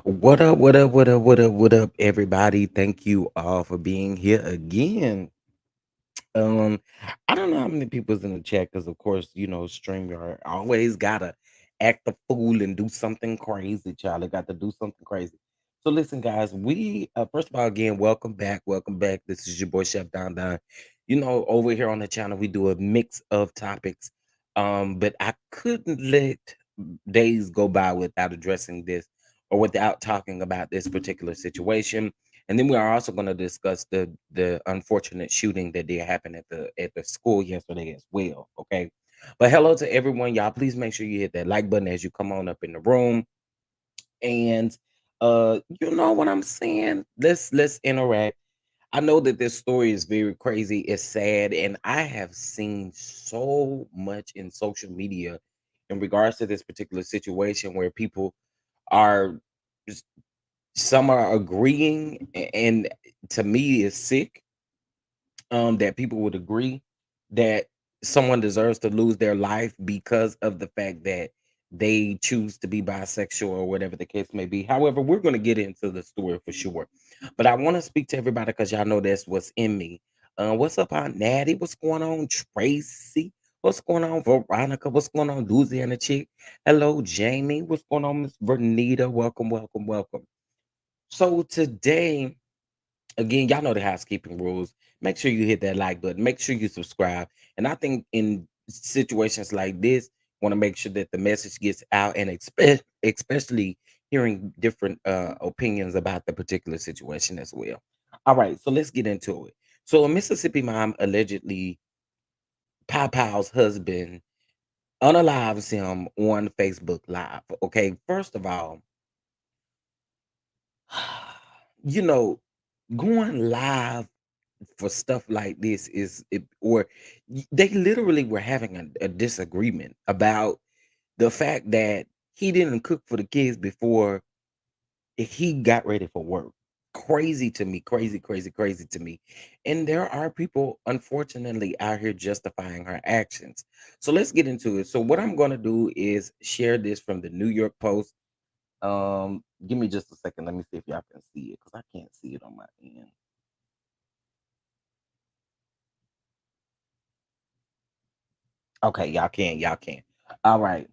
What up, what up, what up, what up, what up, everybody? Thank you all for being here again. Um, I don't know how many people's in the chat because, of course, StreamYard always gotta act a fool and do something crazy, child. They got to do something crazy. So, listen, guys, we first of all, again, welcome back, welcome back. This is your boy Chef Don Don. Over here on the channel, we do a mix of topics. But I couldn't let days go by without addressing this or without talking about this particular situation. And then we are also going to discuss the unfortunate shooting that did happen at the school yesterday as well. Okay. But hello to everyone, y'all. Please make sure you hit that like button as you come on up in the room. And you know what I'm saying? Let's interact. I know that this story is very crazy, it's sad, and I have seen so much in social media in regards to this particular situation where people are s- some are agreeing, and to me it's sick that people would agree that someone deserves to lose their life because of the fact that they choose to be bisexual or whatever the case may be. However, we're going to get into the story for sure. But I want to speak to everybody because y'all know that's what's in me. What's up, Aunt Natty? What's going on, Tracy? What's going on, Veronica? What's going on, Louisiana Chick? Hello, Jamie. What's going on, Miss Vernita? Welcome, welcome, welcome. So today, again, y'all know the housekeeping rules. Make sure you hit that like button. Make sure you subscribe. And I think in situations like this, want to make sure that the message gets out, and especially hearing different opinions about the particular situation as well. All right, so let's get into it. So a Mississippi mom allegedly Pow Pow's husband unalives him on Facebook Live. Okay, first of all, you know, going live for stuff like this is it, or they literally were having a disagreement about the fact that he didn't cook for the kids before he got ready for work. Crazy to me, crazy, crazy, crazy to me. And there are people, unfortunately, out here justifying her actions. So let's get into it. So what I'm going to do is share this from the New York Post. Give me just a second. Let me see if y'all can see it because I can't see it on my end. Okay, y'all can, y'all can. All right.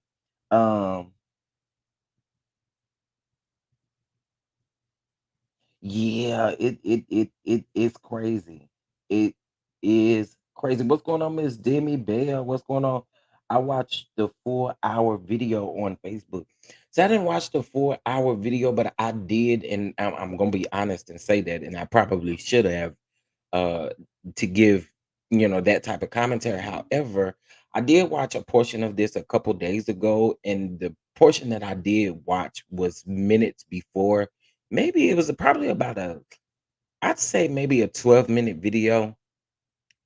Um, yeah, it's crazy. It is crazy. What's going on, Miss Demi Bell? What's going on? I watched the 4 hour video on Facebook. So I didn't watch the 4 hour video, but I did, and I'm gonna be honest and say that, and I probably should have uh to give that type of commentary. However, I did watch a portion of this a couple days ago, and the portion that I did watch was minutes before. Maybe it was probably about I'd say maybe a 12-minute video.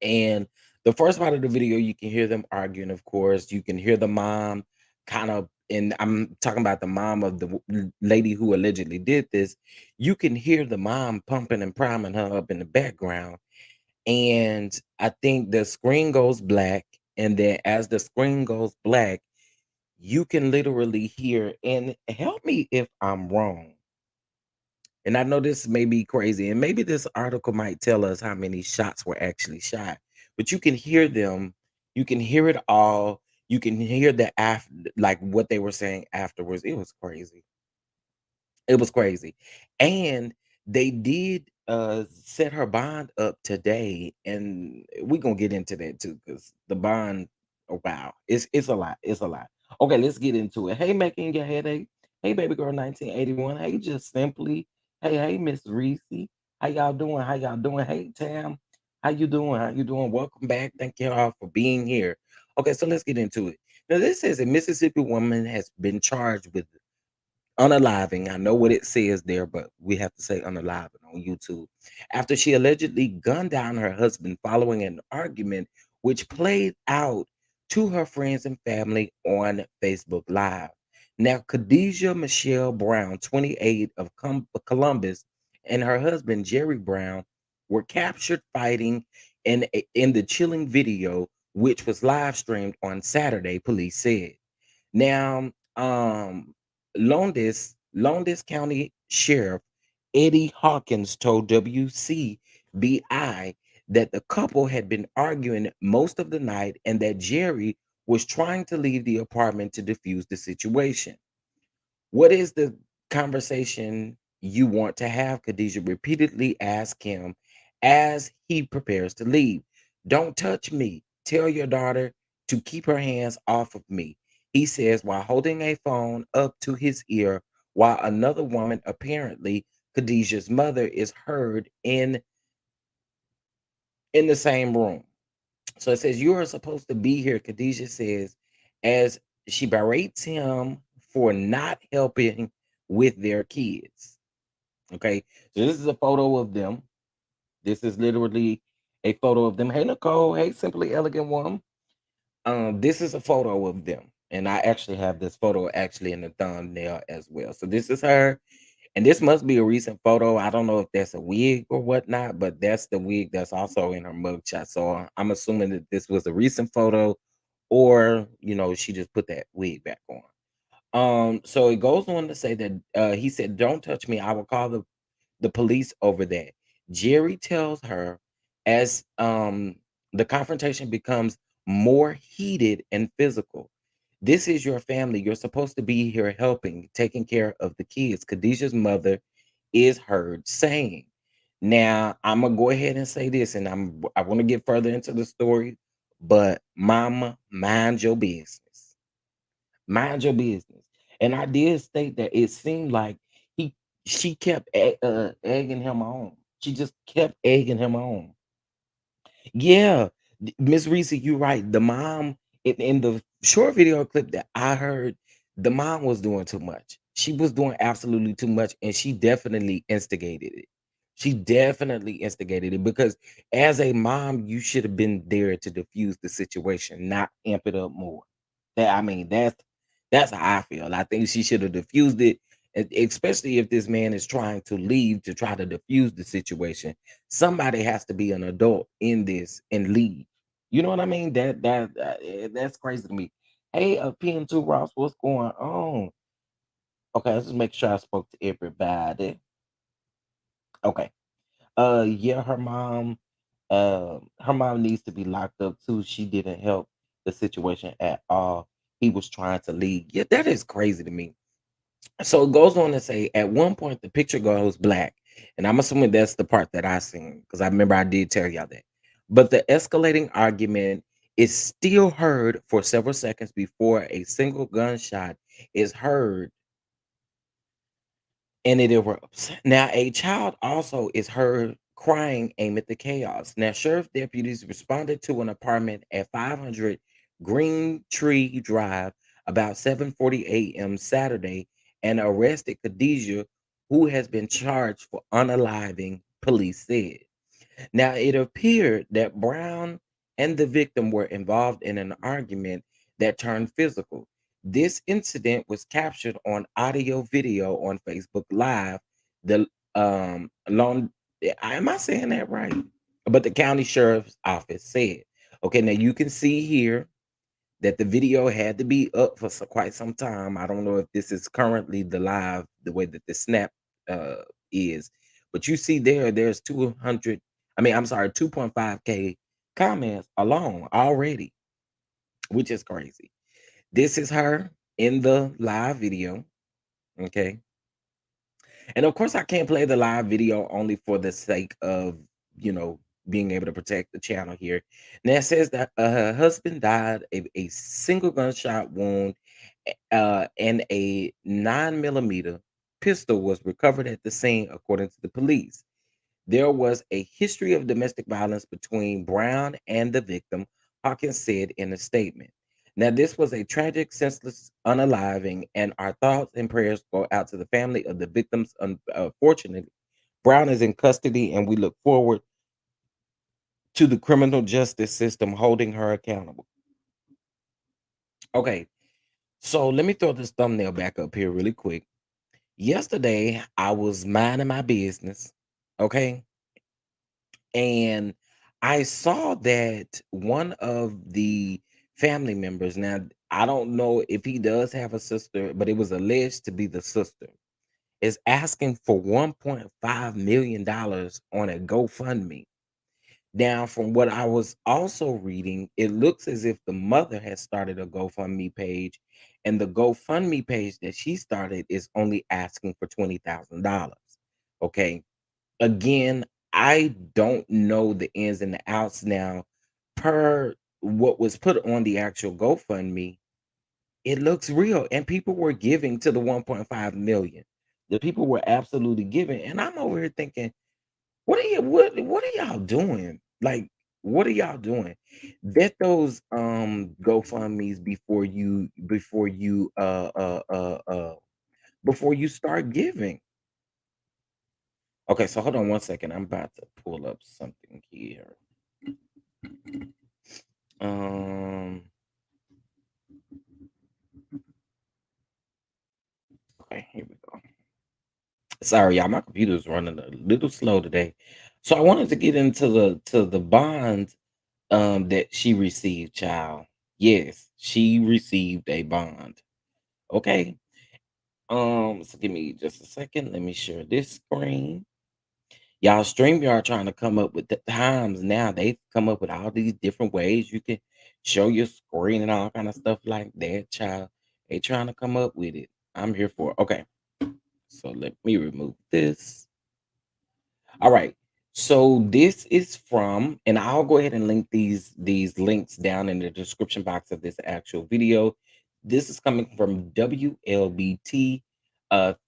And the first part of the video, you can hear them arguing, of course. You can hear the mom kind of, and I'm talking about the mom of the lady who allegedly did this. You can hear the mom pumping and priming her up in the background, and I think the screen goes black, and then as the screen goes black, you can literally hear, and help me if I'm wrong, and I know this may be crazy, and maybe this article might tell us how many shots were actually shot, but you can hear them, you can hear it all, you can hear the like what they were saying afterwards. It was crazy. It was crazy. And they did set her bond up today, and we're gonna get into that too, because the bond, oh wow, it's a lot. It's a lot. Okay, let's get into it. Hey, making your headache. Hey, baby girl 1981. Hey, just simply. Hey, Miss Reese. How y'all doing? How y'all doing? Hey, Tam. How you doing? How you doing? Welcome back. Thank you all for being here. Okay, so let's get into it. Now, this says a Mississippi woman has been charged with unaliving. I know what it says there, but we have to say unaliving on YouTube. After she allegedly gunned down her husband following an argument which played out to her friends and family on Facebook Live. Now, Khadijah Michelle Brown, 28 of Columbus, and her husband Jerry Brown were captured fighting in the chilling video, which was live streamed on Saturday, police said. Now, Lowndes County Sheriff Eddie Hawkins told WCBI that the couple had been arguing most of the night and that Jerry was trying to leave the apartment to defuse the situation. What is the conversation you want to have? Khadijah repeatedly asked him as he prepares to leave. Don't touch me. Tell your daughter to keep her hands off of me, he says while holding a phone up to his ear, while another woman, apparently Khadijah's mother, is heard in the same room. So it says, "You are supposed to be here," Khadijah says, as she berates him for not helping with their kids. Okay. So this is a photo of them. This is literally a photo of them. Hey, Nicole. Hey, Simply Elegant Woman. This is a photo of them. And I actually have this photo actually in the thumbnail as well. So this is her. And this must be a recent photo. I don't know if that's a wig or whatnot, but that's the wig that's also in her mugshot. So I'm assuming that this was a recent photo, or she just put that wig back on. So it goes on to say that he said, "Don't touch me. I will call the police over that." Jerry tells her as the confrontation becomes more heated and physical. "This is your family. You're supposed to be here helping, taking care of the kids." Khadijah's mother is heard saying. Now, I'm gonna go ahead and say this, and I want to get further into the story, but mama, mind your business. Mind your business. And I did state that it seemed like he she kept egging him on. She just kept egging him on. Yeah, Miss Reese, you're right. The mom in the short video clip that I heard, the mom was doing too much. She was doing absolutely too much, and she definitely instigated it. She definitely instigated it because as a mom, you should have been there to diffuse the situation, not amp it up more. That's how I feel. I think she should have diffused it, especially if this man is trying to leave to try to diffuse the situation. Somebody has to be an adult in this and leave. You know what I mean? That's crazy to me. Hey, PN2 Ross, what's going on? Okay, let's just make sure I spoke to everybody. Okay. Yeah, her mom needs to be locked up too. She didn't help the situation at all. He was trying to leave. Yeah, that is crazy to me. So it goes on to say, at one point the picture goes black, and I'm assuming that's the part that I seen because I remember I did tell y'all that. But the escalating argument is still heard for several seconds before a single gunshot is heard and it erupts. Now, a child also is heard crying amid the chaos. Now, sheriff deputies responded to an apartment at 500 Green Tree Drive about 7:40 a.m. Saturday and arrested Khadijah, who has been charged for unaliving, police said. Now, it appeared that Brown and the victim were involved in an argument that turned physical. This incident was captured on audio video on Facebook Live. The long am I saying that right? But the county sheriff's office said. Okay, now you can see here that the video had to be up for quite some time. I don't know if this is currently the live, the way that the snap uh, is, but you see there's 200. I mean, I'm sorry, 2.5K comments alone already, which is crazy. This is her in the live video. Okay, and of course, I can't play the live video only for the sake of, you know, being able to protect the channel here. Now it says that her husband died of a single gunshot wound, and a 9mm pistol was recovered at the scene, according to the police. There was a history of domestic violence between Brown and the victim, Hawkins said in a statement. Now, this was a tragic, senseless unaliving, and our thoughts and prayers go out to the family of the victims. Unfortunately, Brown is in custody, and we look forward to the criminal justice system holding her accountable. Okay, so let me throw this thumbnail back up here really quick. Yesterday, I was minding my business, okay? And I saw that one of the family members, now I don't know if he does have a sister, but it was alleged to be the sister, is asking for $1.5 million on a GoFundMe. Now, from what I was also reading, it looks as if the mother has started a GoFundMe page, and the GoFundMe page that she started is only asking for $20,000. Okay. Again, I don't know the ins and the outs now. Per what was put on the actual GoFundMe, it looks real, and people were giving to the 1.5 million. The people were absolutely giving, and I'm over here thinking, what are y'all doing? Like, What are y'all doing? Vet those GoFundMe's before you start giving. Okay, so hold on one second. I'm about to pull up something here. Um, okay, here we go. Sorry, y'all, my computer's running a little slow today. So I wanted to get into the bond that she received, child. Yes, she received a bond. Okay. So give me just a second. Let me share this screen. Y'all, StreamYard trying to come up with the times now. They've come up with all these different ways you can show your screen and all kind of stuff like that, child. They trying to come up with it. I'm here for it. Okay. So let me remove this. All right. So this is from, and I'll go ahead and link these links down in the description box of this actual video. This is coming from WLBT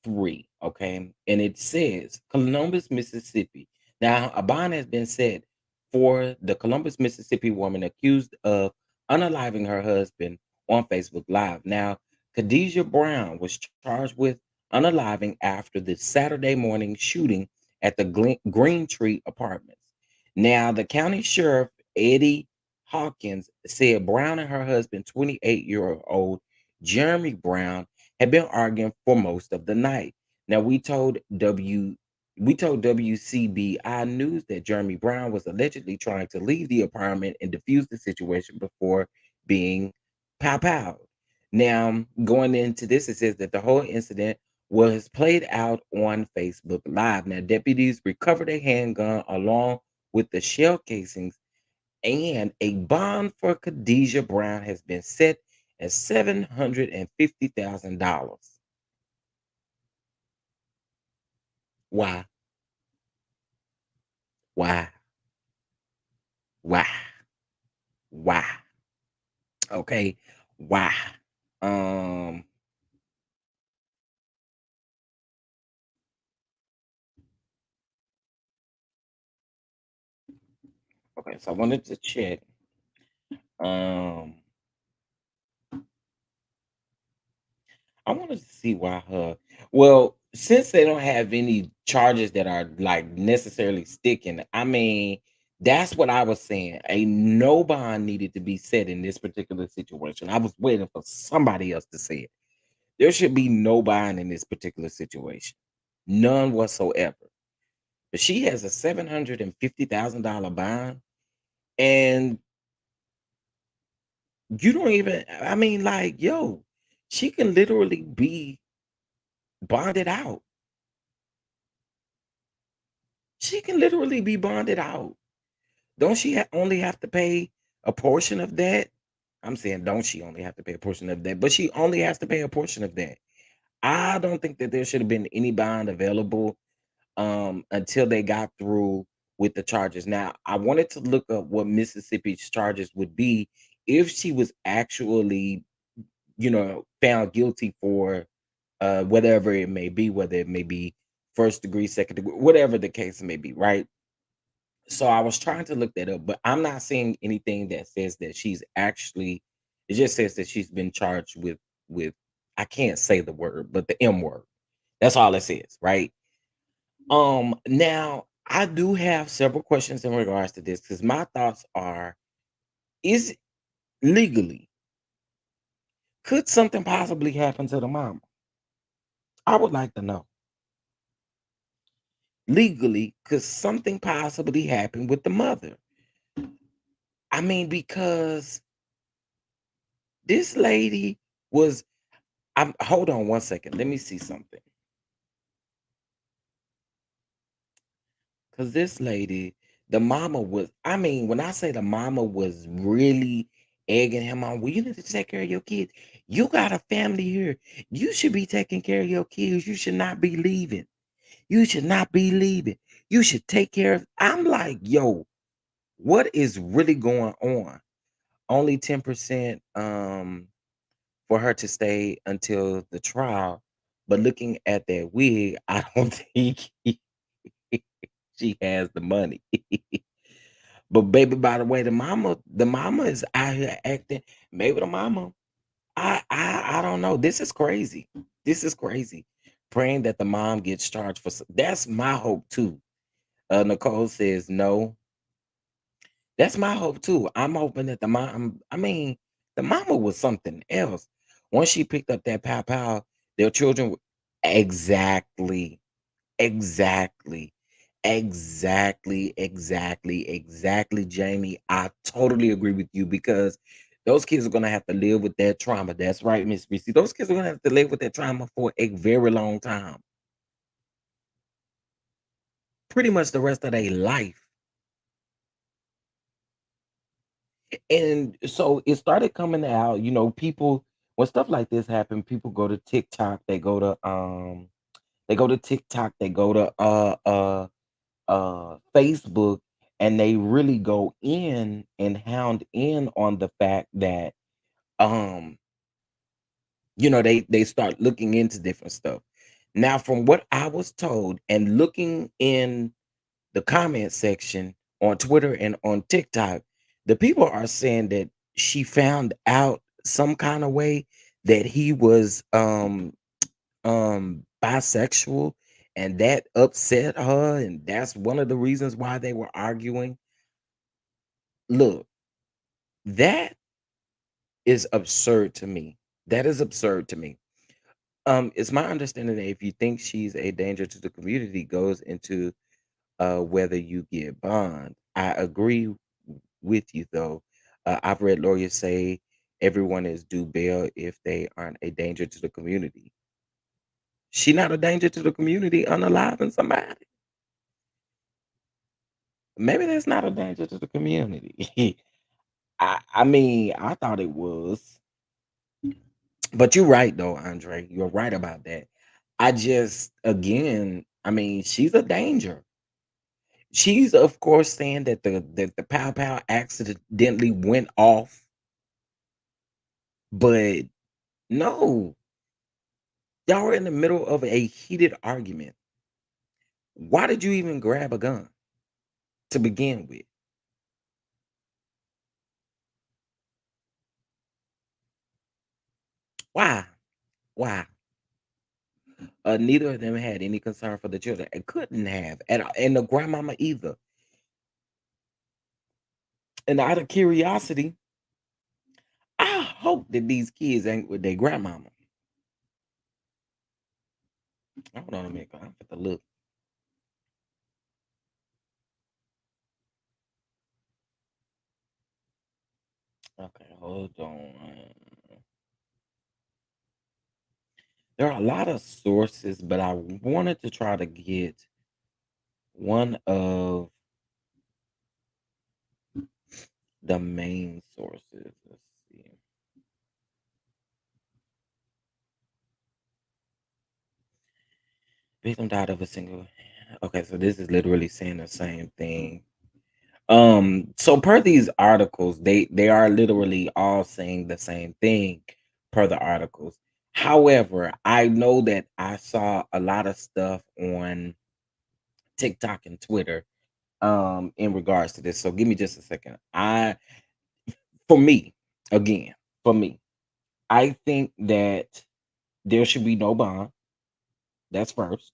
3, okay? And it says Columbus, Mississippi. Now, a bond has been set for the Columbus, Mississippi woman accused of unaliving her husband on Facebook Live. Now, Khadijah Brown was charged with unaliving after the Saturday morning shooting at the Green Tree Apartments. Now, the county sheriff, Eddie Hawkins, said Brown and her husband, 28-year-old Jeremy Brown, had been arguing for most of the night. Now, we told WCBI News that Jeremy Brown was allegedly trying to leave the apartment and defuse the situation before being pow. Now, going into this, it says that the whole incident was played out on Facebook Live. Now, deputies recovered a handgun along with the shell casings, and a bond for Khadijah Brown has been set at $750,000. Why? Why? Why? Why? Okay. Why? Um, okay, so I wanted to check. Um, I wanted to see why her. Well, since they don't have any charges that are like necessarily sticking, I mean, that's what I was saying. A no bond needed to be set in this particular situation. I was waiting for somebody else to say it. There should be no bond in this particular situation, none whatsoever. But she has a $750,000 bond, and you don't even. I mean, like, yo, she can literally be bonded out. She can literally be bonded out. Don't she only have to pay a portion of that? I'm saying, don't she only have to pay a portion of that? But she only has to pay a portion of that. I don't think that there should have been any bond available until they got through with the charges. Now, I wanted to look up what Mississippi's charges would be if she was actually, found guilty for whatever it may be, whether it may be first degree, second degree, whatever the case may be, right? So I was trying to look that up, but I'm not seeing anything that says that she's actually, it just says that she's been charged with I can't say the word, but the M word. That's all it says, right? Now I do have several questions in regards to this because my thoughts are, is legally, could something possibly happen to the mama? I would like to know. Legally, could something possibly happen with the mother? I mean, because this lady was, I'm hold on one second. Let me see something. Cause this lady, the mama was, I mean, when I say the mama was really egging him on, well, you need to take care of your kids. You got a family here. You should be taking care of your kids. You should not be leaving. You should not be leaving. You should take care of. I'm like, yo, what is really going on? Only 10% for her to stay until the trial. But looking at that wig, I don't think she has the money. But baby, by the way, the mama is out here acting. Maybe the mama. I don't know. This is crazy. This is crazy. Praying that the mom gets charged for. That's my hope too. Nicole says no. That's my hope too. I'm hoping that the mom. I mean, the mama was something else. Once she picked up that pow pow, their children. Exactly. Exactly. Exactly, Jamie. I totally agree with you because those kids are gonna have to live with that trauma. That's right, Miss Reese. Those kids are gonna have to live with that trauma for a very long time. Pretty much the rest of their life. And so it started coming out, people when stuff like this happen, people go to TikTok, they go to TikTok, they go to Facebook, and they really go in and hound in on the fact that um they start looking into different stuff. Now, from what I was told and looking in the comment section on Twitter and on TikTok, the people are saying that she found out some kind of way that he was bisexual, and that upset her, and that's one of the reasons why they were arguing. Look, that is absurd to me. That is absurd to me. It's my understanding that if you think she's a danger to the community, goes into whether you get bond. I agree with you though. I've read lawyers say everyone is due bail if they aren't a danger to the community. She not a danger to the community, unaliving somebody. Maybe that's not a danger to the community. I mean, I thought it was. But you're right though, Andre. You're right about that. I just again, I mean, she's a danger. She's of course saying that the pow pow accidentally went off, but no, y'all were in the middle of a heated argument. Why did you even grab a gun to begin with? Why? Why? Neither of them had any concern for the children and couldn't have, and the grandmama either. And out of curiosity, I hope that these kids ain't with their grandmama. Hold on a minute, 'cause I'm to look. Okay, hold on. There are a lot of sources, but I wanted to try to get one of the main sources. Let's see. Victim died of a single. Okay, so this is literally saying the same thing. So per these articles, they are literally all saying the same thing per the articles. However, I know that I saw a lot of stuff on TikTok and Twitter in regards to this. So give me just a second. For me, again, for me, I think that there should be no bond. That's first.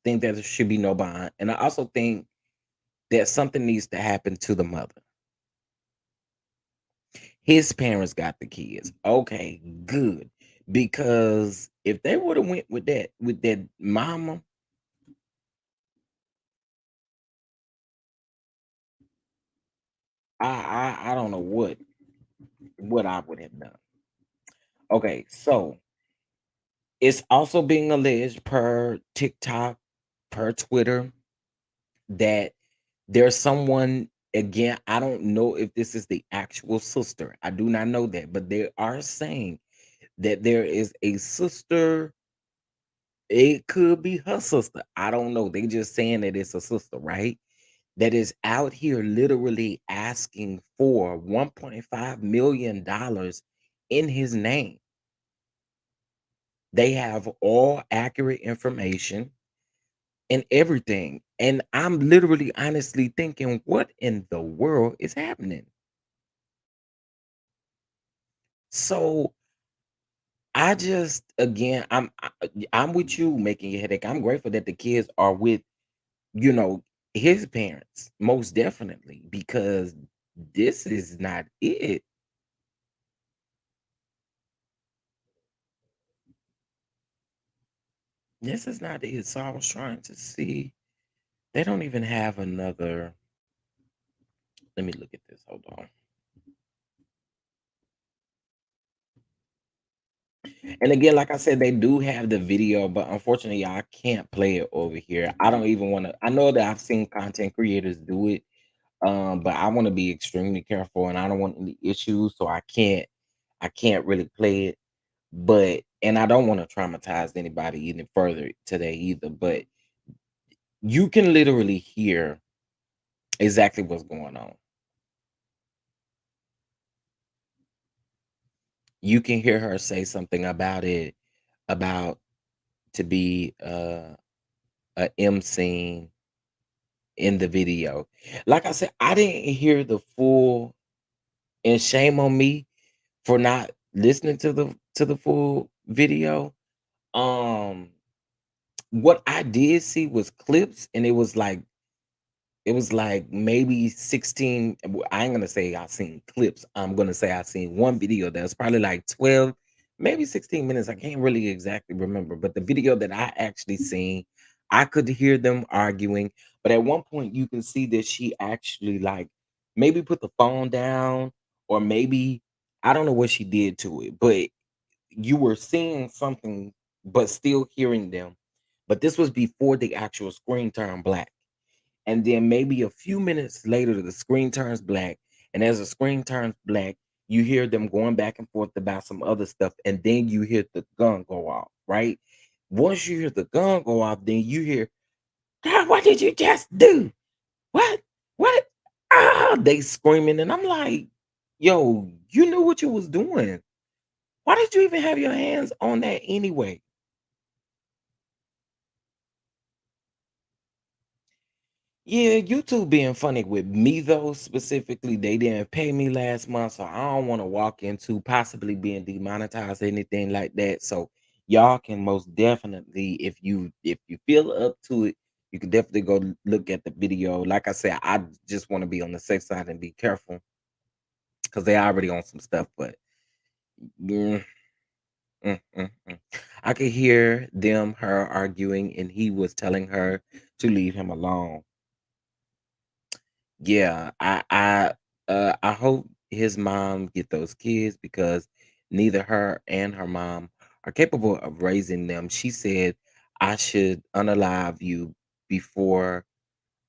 Think that there should be no bond. And I also think that something needs to happen to the mother. His parents got the kids. Okay, good. Because if they would have went with that mama, I don't know what I would have done. Okay, so it's also being alleged per TikTok, per Twitter, that there's someone, again, I don't know if this is the actual sister. I do not know that, but they are saying that there is a sister. It could be her sister. I don't know. They just saying that it's a sister, right? That is out here literally asking for $1.5 million in his name. They have all accurate information. and everything. And I'm literally honestly thinking, what in the world is happening? So I just again, I'm with you making your headache. I'm grateful that the kids are with, you know, his parents, most definitely, because this is not it. This is not it. So I was trying to see. They don't even have another. Let me look at this. Hold on. And again, like I said, they do have the video, but unfortunately, I can't play it over here. I don't even want to. I know that I've seen content creators do it, but I want to be extremely careful, and I don't want any issues, so I can't. I can't really play it, but and I don't want to traumatize anybody any further today either. But you can literally hear exactly what's going on. You can hear her say something about it, about to be a M scene in the video. Like I said, I didn't hear the full, and shame on me for not listening to the full video. Um what I did see was clips, and it was like maybe 16. I ain't gonna say I seen clips. I'm gonna say I seen one video that was probably like 12, maybe 16 minutes. I can't really exactly remember, but the video that I actually seen, I could hear them arguing. But at one point, you can see that she actually like maybe put the phone down, or maybe I don't know what she did to it, but you were seeing something, but still hearing them. But this was before the actual screen turned black. And then maybe a few minutes later, the screen turns black. And as the screen turns black, you hear them going back and forth about some other stuff. And then you hear the gun go off, right? Once you hear the gun go off, then you hear, God, what did you just do? What? What? Ah, they screaming. And I'm like, yo, you knew what you was doing. Why did you even have your hands on that anyway? Yeah, YouTube being funny with me though, specifically, they didn't pay me last month, so I don't want to walk into possibly being demonetized or anything like that. So y'all can most definitely, if you feel up to it, you can definitely go look at the video. Like I said, I just want to be on the safe side and be careful because they already on some stuff. But yeah, I could hear her arguing, and he was telling her to leave him alone. Yeah, I hope his mom get those kids because neither her and her mom are capable of raising them. She said I should unalive you before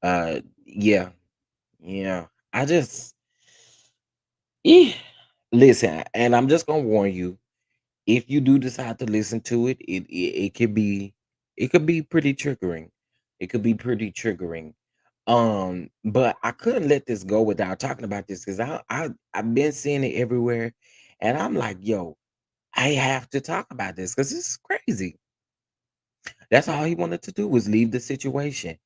yeah, yeah. I just eh. Listen, and I'm just gonna warn you, if you do decide to listen to it, it it could be pretty triggering. It could be pretty triggering. But I couldn't let this go without talking about this because I've been seeing it everywhere, and I'm like, yo, I have to talk about this because this is crazy. That's all he wanted to do was leave the situation.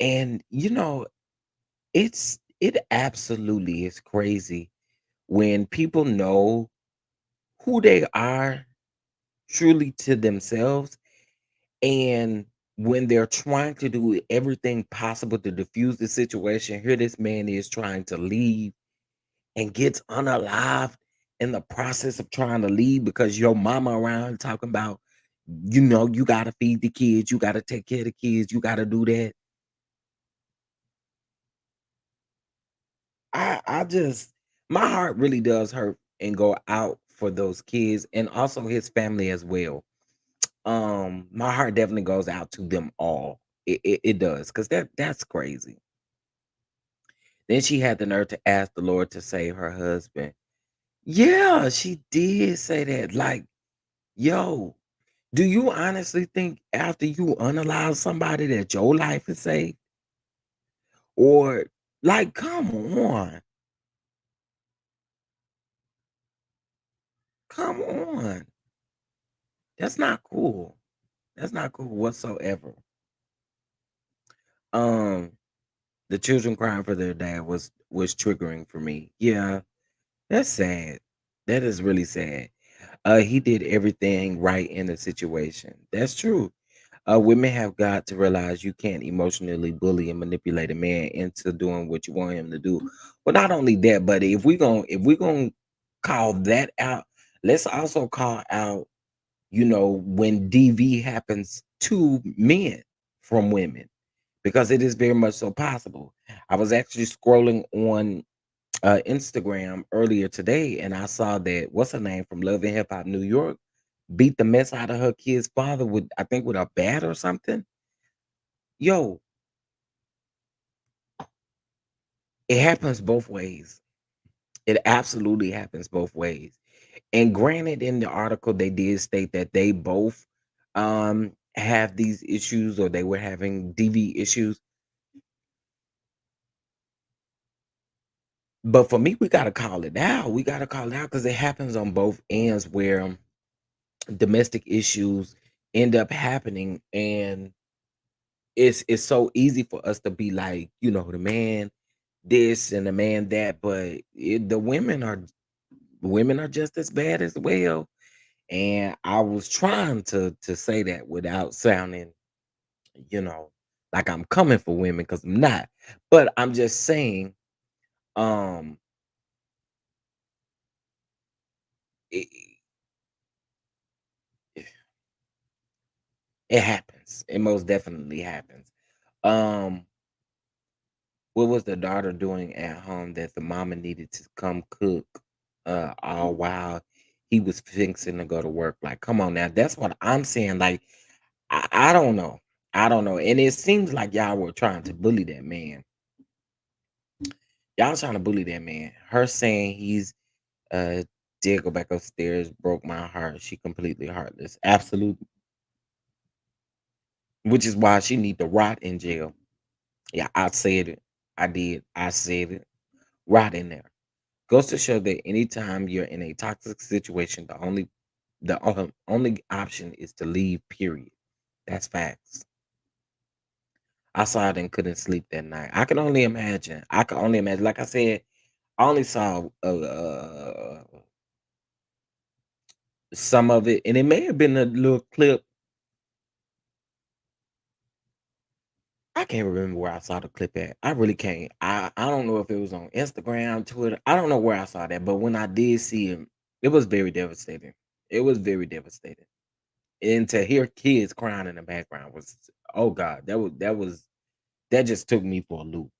And it absolutely is crazy when people know who they are truly to themselves. And when they're trying to do everything possible to diffuse the situation, here this man is trying to leave and gets unalived in the process of trying to leave because your mama around talking about, you gotta feed the kids, you gotta take care of the kids, you gotta do that. I just my heart really does hurt and go out for those kids and also his family as well. My heart definitely goes out to them all. It does, because that's crazy. Then she had the nerve to ask the Lord to save her husband. Yeah, she did say that. Like, yo, do you honestly think after you unalive somebody that your life is saved? Or like, come on. Come on. That's not cool. That's not cool whatsoever. Um, the children crying for their dad was triggering for me. Yeah, that's sad. That is really sad. He did everything right in the situation. That's true. Women have got to realize you can't emotionally bully and manipulate a man into doing what you want him to do. But not only that, but if we gonna call that out, let's also call out, when DV happens to men from women, because it is very much so possible. I was actually scrolling on Instagram earlier today, and I saw that what's her name from Love and Hip Hop New York beat the mess out of her kid's father with, I think, with a bat or something. Yo, it happens both ways. It absolutely happens both ways. And granted, in the article, they did state that they both have these issues, or they were having DV issues. But for me, we gotta call it out. We gotta call it out because it happens on both ends where domestic issues end up happening, and it's so easy for us to be like, the man this and the man that, but the women are just as bad as well. And I was trying to say that without sounding, you know, like I'm coming for women, because I'm not. But I'm just saying, um, it, it happens. It most definitely happens. Um, what was the daughter doing at home that the mama needed to come cook all while he was fixing to go to work? Like, come on now. That's what I'm saying. Like, I don't know. I don't know. And it seems like y'all were trying to bully that man. Y'all was trying to bully that man. Her saying he's did go back upstairs broke my heart. She completely heartless. Absolutely. Which is why she need to rot in jail. Yeah, I said it. I did. I said it. Rot in there. Goes to show that anytime you're in a toxic situation, the only option is to leave. Period. That's facts. I saw it and couldn't sleep that night. I can only imagine. I can only imagine. Like I said, I only saw some of it, and it may have been a little clip. I can't remember where I saw the clip at. I really can't. I don't know if it was on Instagram, Twitter. I don't know where I saw that, but when I did see it, it was very devastating. It was very devastating. And to hear kids crying in the background was, oh God, that just took me for a loop.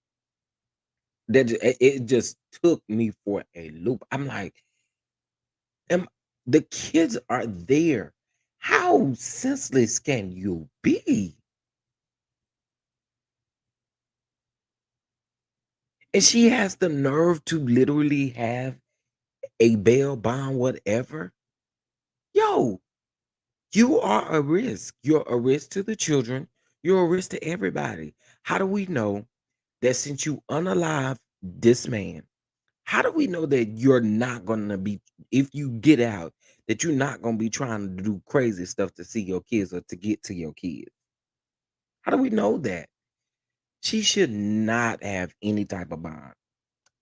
It just took me for a loop. I'm like, am the kids are there. How senseless can you be? And she has the nerve to literally have a bail bond, whatever. Yo, you are a risk. You're a risk to the children. You're a risk to everybody. How do we know that since you unalive this man, how do we know that you're not gonna be, if you get out, that you're not gonna be trying to do crazy stuff to see your kids or to get to your kids? How do we know that? She should not have any type of bond.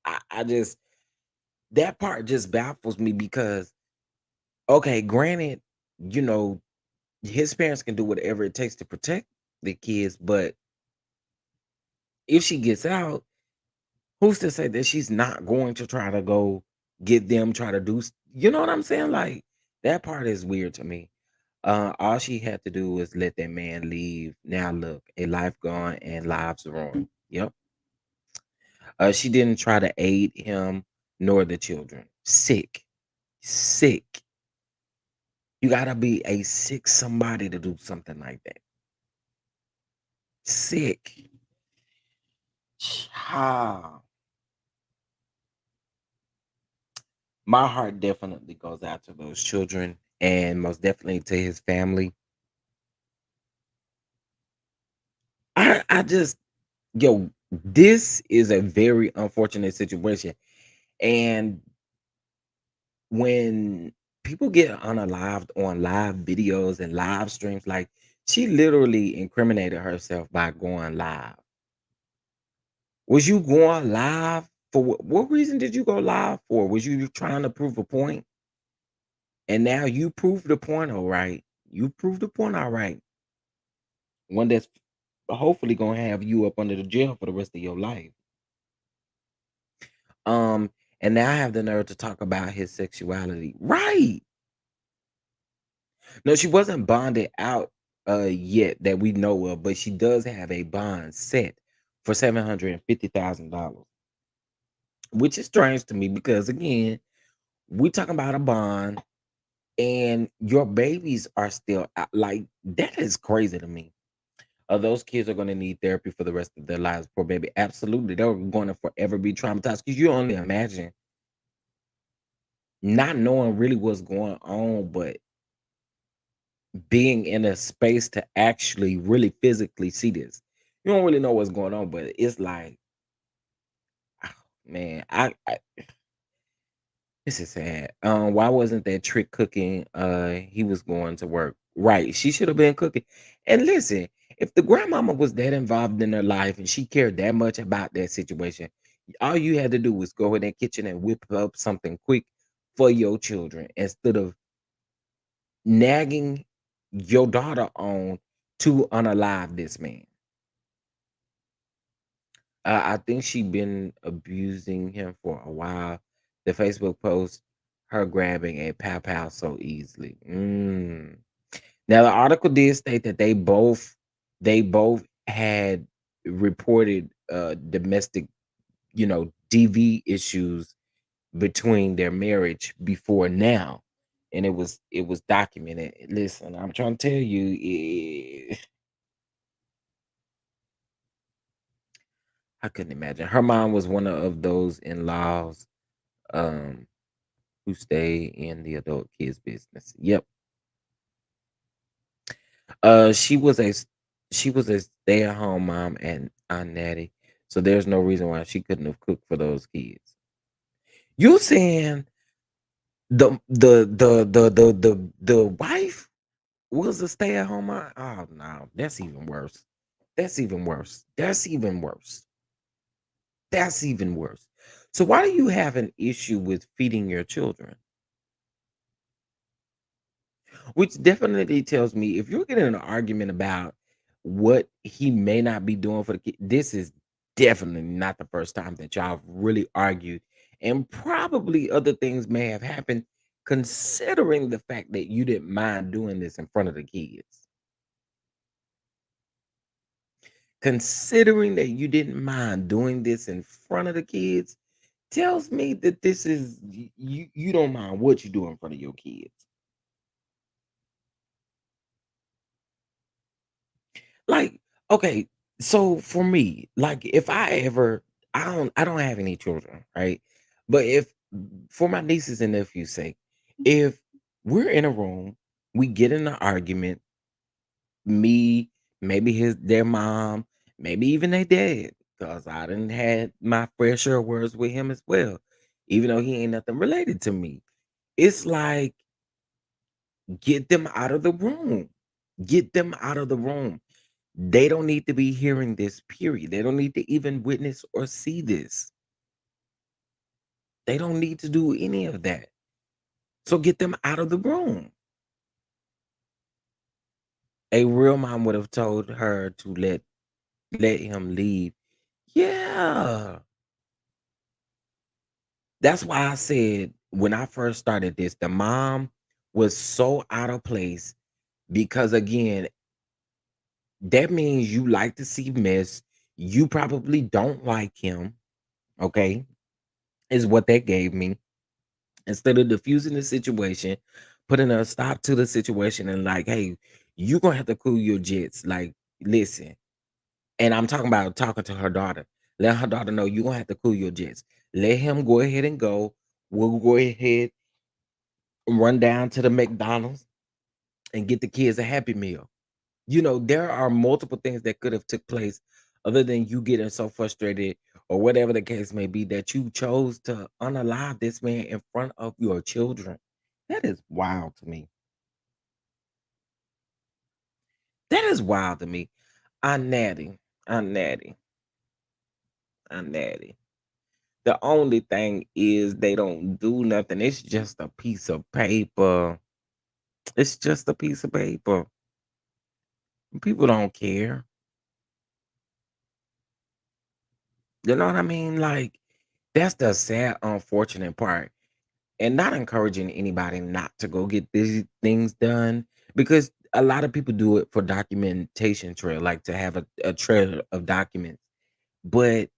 I just, that part just baffles me because, okay, granted, you know, his parents can do whatever it takes to protect the kids, but if she gets out, who's to say that she's not going to try to go get them, try to do, you know what I'm saying? Like, that part is weird to me. All she had to do was let that man leave. Now look, a life gone and lives ruined. Yep. She didn't try to aid him nor the children. Sick. Sick. You gotta be a sick somebody to do something like that. Sick. Child. My heart definitely goes out to those children and most definitely to his family. I just, yo, this is a very unfortunate situation. And when people get unalived on live videos and live streams, like, she literally incriminated herself by going live. Was you going live for what reason did you go live for? Was you trying to prove a point? And now you proved the point, all right. You proved the point, all right. One that's hopefully gonna have you up under the jail for the rest of your life. Um, and now I have the nerve to talk about his sexuality. Right. No, she wasn't bonded out yet that we know of, but she does have a bond set for $750,000, which is strange to me because again, we talking about a bond and your babies are still out. Like that is crazy to me. Those kids are going to need therapy for the rest of their lives. Poor baby, absolutely, they're going to forever be traumatized. Because you only imagine not knowing really what's going on, but being in a space to actually really physically see this. You don't really know what's going on, but it's like, ah, man, I this is sad. Why wasn't that trick cooking? He was going to work. Right. She should have been cooking. And listen, if the grandmama was that involved in her life and she cared that much about that situation, all you had to do was go in that kitchen and whip up something quick for your children instead of nagging your daughter on to unalive this man. I think she been abusing him for a while. The Facebook post, her grabbing a pow pow so easily. Now the article did state that they both had reported domestic, DV issues between their marriage before now, and it was documented. Listen, I'm trying to tell you, I couldn't imagine. Her mom was one of those in-laws um who stay in the adult kids business. Yep. She was a stay-at-home mom and Aunt Natty. So there's no reason why she couldn't have cooked for those kids. You saying the wife was a stay-at-home mom? Oh no, that's even worse. That's even worse. That's even worse. That's even worse. So why do you have an issue with feeding your children? Which definitely tells me if you're getting an argument about what he may not be doing for the kid, this is definitely not the first time that y'all have really argued. And probably other things may have happened considering the fact that you didn't mind doing this in front of the kids. Considering that you didn't mind doing this in front of the kids tells me that this is you don't mind what you do in front of your kids. Like, okay, so for me, like if I ever I don't have any children, right? But if for my nieces and nephews' sake, if we're in a room, we get in an argument, me, maybe their mom, maybe even their dad, because I didn't had my fair share of words with him as well, even though he ain't nothing related to me. It's like get them out of the room. Get them out of the room. They don't need to be hearing this, period. They don't need to even witness or see this. They don't need to do any of that. So get them out of the room. A real mom would have told her to let him leave. Yeah. That's why I said when I first started this, the mom was so out of place because again, that means you like to see mess. You probably don't like him, okay? Is what that gave me. Instead of diffusing the situation, putting a stop to the situation and like, hey, you're gonna have to cool your jets. Like, listen. And I'm talking about talking to her daughter. Let her daughter know you're gonna have to cool your jets. Let him go ahead and go. We'll go ahead and run down to the McDonald's and get the kids a happy meal. There are multiple things that could have took place other than you getting so frustrated or whatever the case may be that you chose to unalive this man in front of your children. That is wild to me. That is wild to me. I'm natty. I'm natty. Natty. The only thing is they don't do nothing. It's just a piece of paper. It's just a piece of paper. People don't care. You know what I mean? Like, that's the sad, unfortunate part. And not encouraging anybody not to go get these things done because a lot of people do it for documentation trail, like to have a trail of documents. But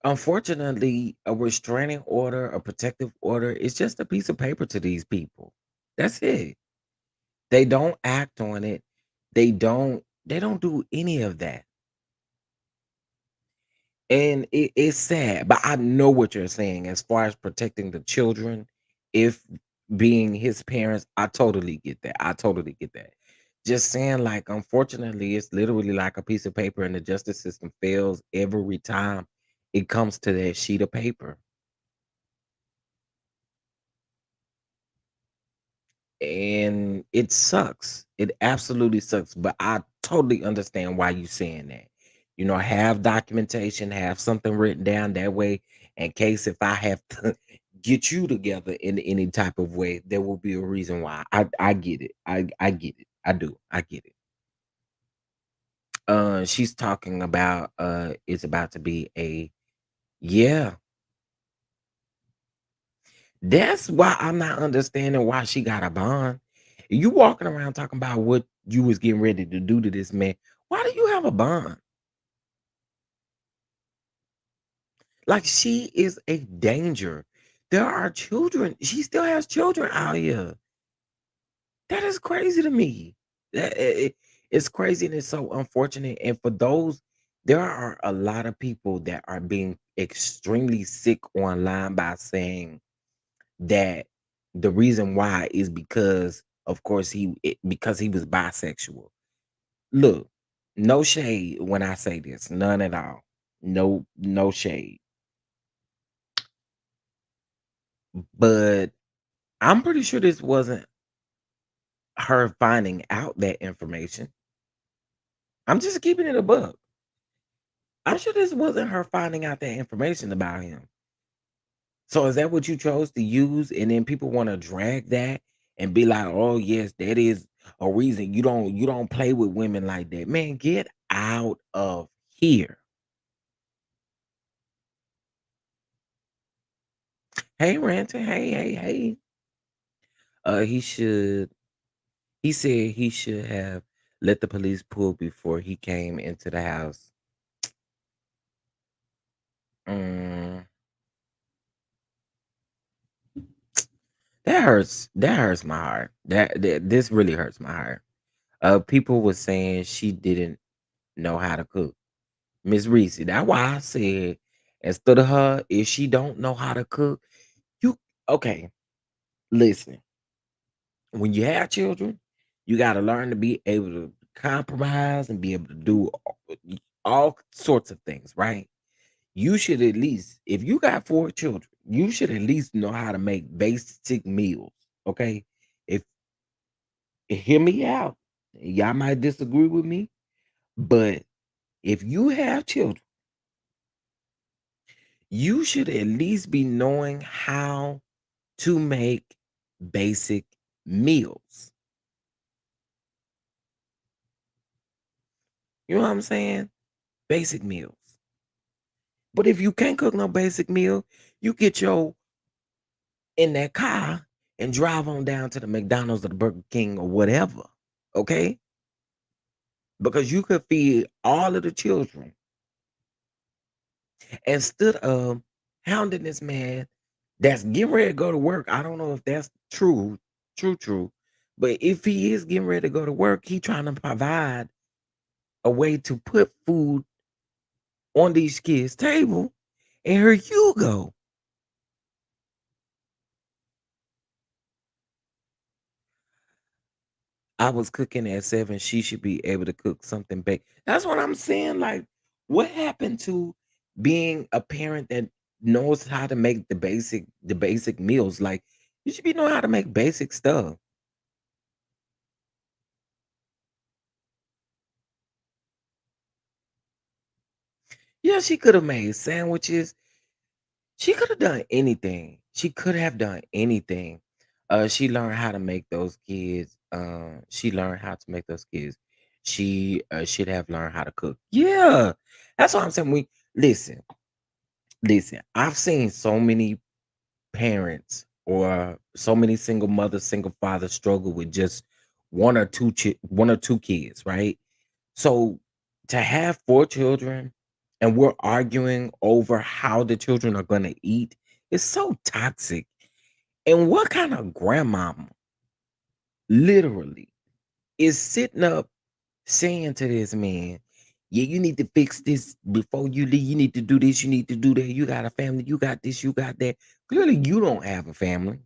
unfortunately, a restraining order, a protective order, is just a piece of paper to these people. That's it. They don't act on it. They don't do any of that. And it's sad, but I know what you're saying as far as protecting the children, if being his parents, I totally get that. I totally get that. Just saying, like, unfortunately, it's literally like a piece of paper, and the justice system fails every time it comes to that sheet of paper. And it sucks. It absolutely sucks. But I totally understand why you saying that. Have documentation, have something written down that way in case if I have to get you together in any type of way, there will be a reason why. I get it. I get it. I do. I get it. She's talking about it's about to be a yeah. That's why I'm not understanding why she got a bond. You walking around talking about what you was getting ready to do to this man. Why do you have a bond? Like she is a danger. There are children. She still has children out here. That is crazy to me. It's crazy and it's so unfortunate. And for those, there are a lot of people that are being extremely sick online by saying that the reason why is because of course because he was bisexual. Look, no shade when I say this, none at all. No shade. But I'm pretty sure this wasn't her finding out that information. I'm just keeping it a buck. I'm sure this wasn't her finding out that information about him. So is that what you chose to use? And then people want to drag that and be like, "Oh yes, that is a reason you don't play with women like that." Man, get out of here. Hey, Ranton. Hey. He should. He said he should have let the police pull before he came into the house. Mm, that hurts. That hurts my heart. This really hurts my heart. People were saying she didn't know how to cook. Miss Reese, that's why I said instead of her, if she don't know how to cook, you okay. Listen, when you have children, you got to learn to be able to compromise and be able to do all sorts of things, right? You should at least, if you got four children, you should at least know how to make basic meals. Okay. If hear me out, y'all might disagree with me, but if you have children, you should at least be knowing how to make basic meals. You know what I'm saying? Basic meals. But if you can't cook no basic meal, you get your in that car and drive on down to the McDonald's or the Burger King or whatever. Okay? Because you could feed all of the children instead of hounding this man that's getting ready to go to work. I don't know if that's true. But if he is getting ready to go to work, he trying to provide a way to put food on these kids' table. And here you go. I was cooking at 7. She should be able to cook something big. That's what I'm saying. Like, what happened to being a parent that knows how to make the basic meals? Like, you should be knowing how to make basic stuff. Yeah, she could have made sandwiches. She could have done anything. She could have done anything. She learned how to make those kids. She learned how to make those kids. She should have learned how to cook. Yeah, that's what I'm saying. We listen, listen. I've seen so many parents or so many single mothers, single fathers struggle with just one or two kids, right? So to have 4 children and we're arguing over how the children are gonna eat is so toxic. And what kind of grandmama literally is sitting up saying to this man, "Yeah, you need to fix this before you leave. You need to do this, you need to do that. You got a family, you got this, you got that." Clearly, you don't have a family.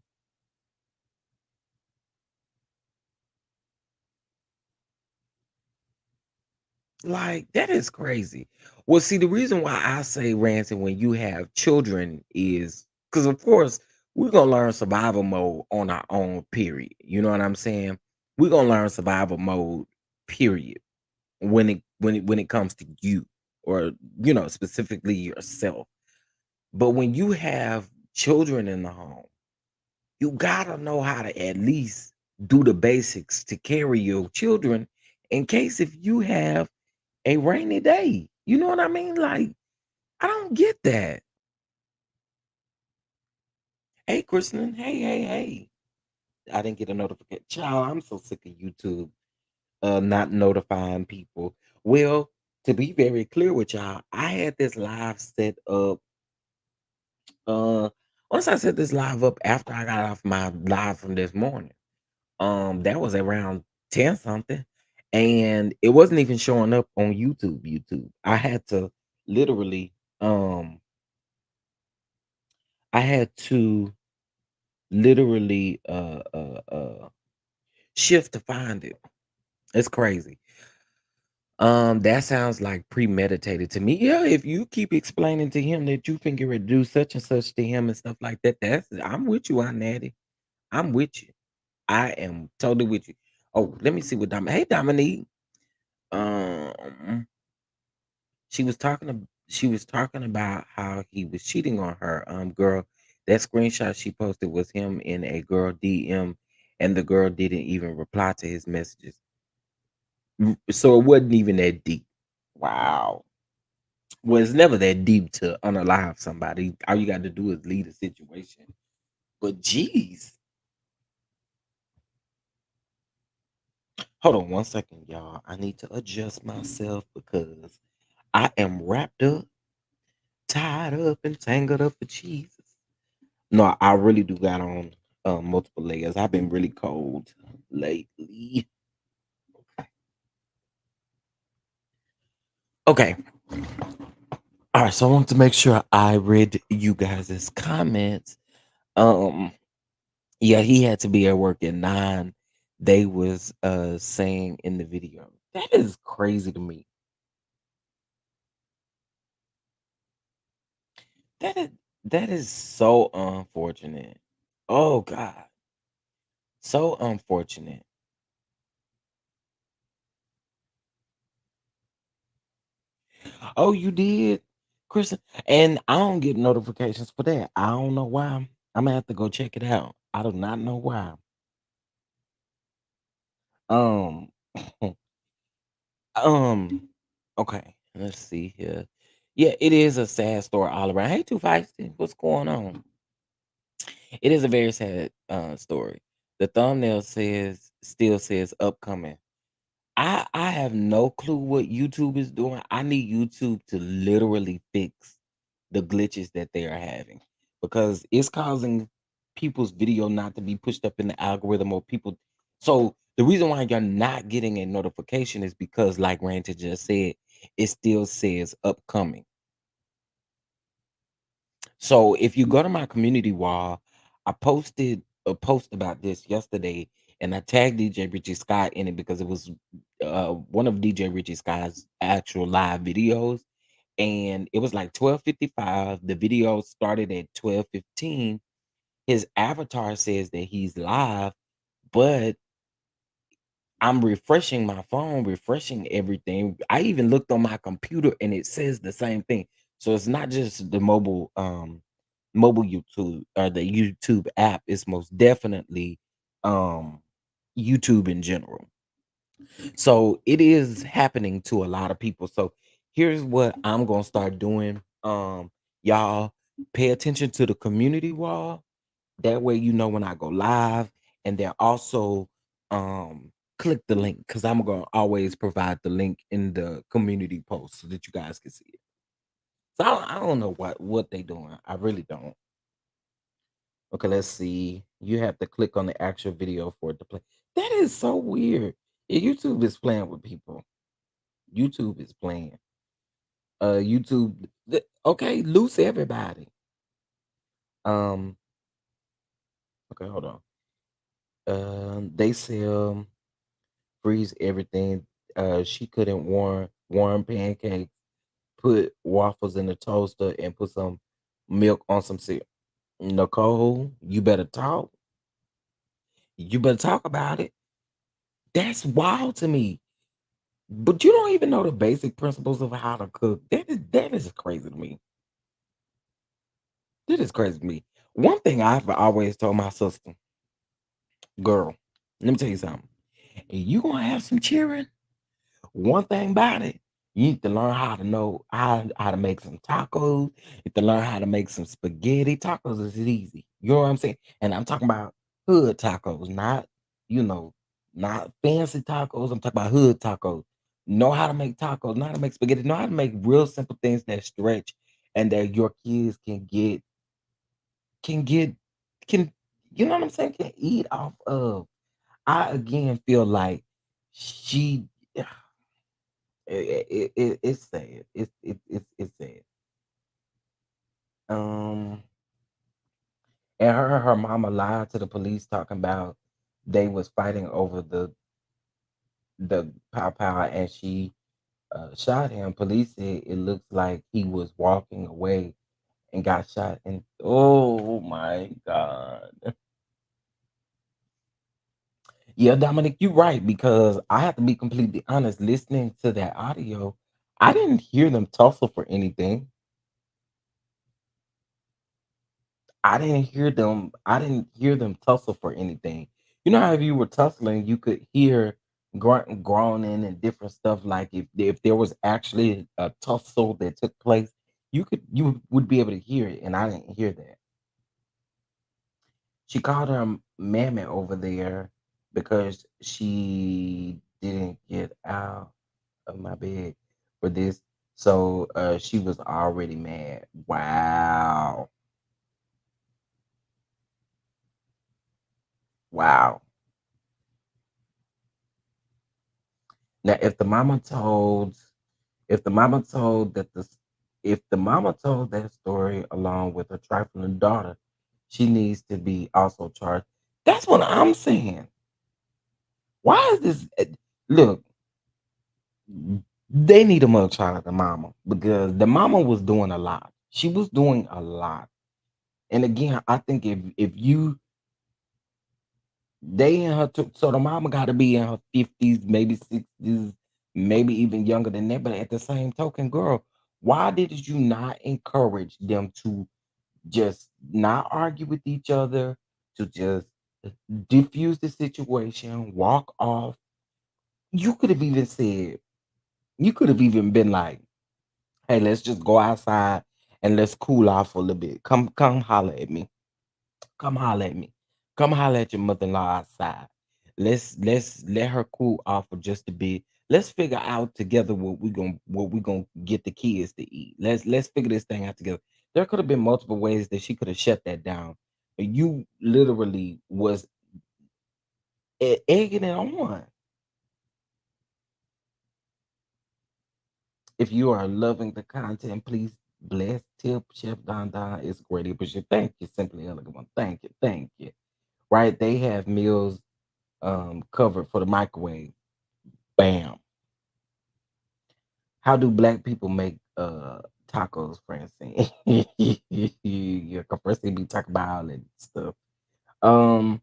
Like, that is crazy. Well, see, the reason why I say ranting when you have children is because, of course, we're gonna learn survival mode on our own, period. You know what I'm saying? We're gonna learn survival mode, period, when it comes to you or specifically yourself. But when you have children in the home, you gotta know how to at least do the basics to carry your children in case if you have a rainy day. You know what I mean? Like, I don't get that. Hey, Kristen. Hey, hey, hey. I didn't get a notification. Child, I'm so sick of YouTube not notifying people. Well, to be very clear with y'all, I had this live set up. Uh Once I set this live up after I got off my live from this morning. That was around 10 something. And it wasn't even showing up on YouTube. I had to literally um I had to literally shift to find it. It's crazy. That sounds like premeditated to me. Yeah, if you keep explaining to him that you can get ready to do such and such to him and stuff like that, I'm with you, Aunt Natty. I'm with you. I am totally with you. Oh, let me see what Dominique. Hey, Dominique. Um, she was talking about how he was cheating on her. Girl, that screenshot she posted was him in a girl DM, and the girl didn't even reply to his messages. So it wasn't even that deep. Wow. Well, it's never that deep to unalive somebody. All you got to do is lead a situation. But geez, hold on one second, y'all. I need to adjust myself because I am wrapped up, tied up, and tangled up for Jesus. No, I really do got on multiple layers. I've been really cold lately. Okay. All right. So I want to make sure I read you guys' comments. Um, yeah, he had to be at work at 9. They was saying in the video. That is crazy to me. That is that is so unfortunate. Oh God. So unfortunate. Oh, you did, Kristen? And I don't get notifications for that. I don't know why. I'm gonna have to go check it out. I do not know why. Um, um, okay, let's see here. Yeah, it is a sad story all around. Hey, Too Feisty, what's going on? It is a very sad story. The thumbnail still says upcoming. I have no clue what YouTube is doing. I need YouTube to literally fix the glitches that they are having because it's causing people's video not to be pushed up in the algorithm or people. So the reason why you're not getting a notification is because, like Ranta just said, it still says upcoming. So if you go to my community wall, I posted a post about this yesterday, and I tagged DJ Richie Scott in it because it was one of DJ Richie Scott's actual live videos, and it was like 12:55. The video started at 12:15. His avatar says that he's live, but I'm refreshing my phone, refreshing everything. I even looked on my computer and it says the same thing. So it's not just the mobile YouTube or the YouTube app. It's most definitely um YouTube in general. So it is happening to a lot of people. So here's what I'm gonna start doing. Y'all pay attention to the community wall. That way you know when I go live, and then also click the link because I'm gonna always provide the link in the community post so that you guys can see it. So I don't know what they doing. I really don't. Okay, let's see. You have to click on the actual video for it to play. That is so weird. Yeah, YouTube is playing with people. YouTube is playing. YouTube. Okay, loose everybody. Um. Okay, hold on. They sell freeze everything. She couldn't warm pancakes, put waffles in the toaster, and put some milk on some cereal. Nicole, you better talk. You better talk about it. That's wild to me. But you don't even know the basic principles of how to cook. That is crazy to me. That is crazy to me. One thing I've always told my sister, girl, let me tell you something. If you gonna have some cheering, one thing about it, you need to learn how to know how to make some tacos. You need to learn how to make some spaghetti. Tacos is easy. You know what I'm saying? And I'm talking about hood tacos, not you know, not fancy tacos. I'm talking about hood tacos. Know how to make tacos, know how to make spaghetti, know how to make real simple things that stretch and that your kids can get can you know what I'm saying? Can eat off of. I again feel like she it's sad. It's sad. Um, and her mama lied to the police talking about they was fighting over the pow pow, and she shot him. Police said it looks like he was walking away and got shot. And oh my god, yeah, Dominic, you're right because I have to be completely honest. Listening to that audio, I didn't hear them tussle for anything. I didn't hear them tussle for anything. You know how if you were tussling, you could hear groaning and different stuff. Like if there was actually a tussle that took place, you would be able to hear it, and I didn't hear that. She called her mammy over there because she didn't get out of my bed for this. So she was already mad. Wow. Wow. Now, if the mama told that the if the mama told that story along with her trifling daughter, she needs to be also charged. That's what I'm saying. Why is this? Look, they need a mug shot at the mama because the mama was doing a lot. She was doing a lot. And again, I think if you they in her so the mama got to be in her 50s, maybe 60s, maybe even younger than that. But at the same token, girl, why did you not encourage them to just not argue with each other, to just diffuse the situation, walk off? You could have even said, you could have even been like, hey, let's just go outside and let's cool off for a little bit. Come holler at me. Come holler at me. Come holler at your mother-in-law outside. Let's let her cool off for just a bit. Let's figure out together what we gonna get the kids to eat. Let's figure this thing out together. There could have been multiple ways that she could have shut that down. But you literally was egging it on. If you are loving the content, please bless tip Chef Don Don. It's greatly appreciated. Thank you, Simply Elegant One. Thank you. Right? They have meals covered for the microwave. Bam. How do black people make tacos, Francine? Yeah, 'cause Francine be talking about all that stuff. Um,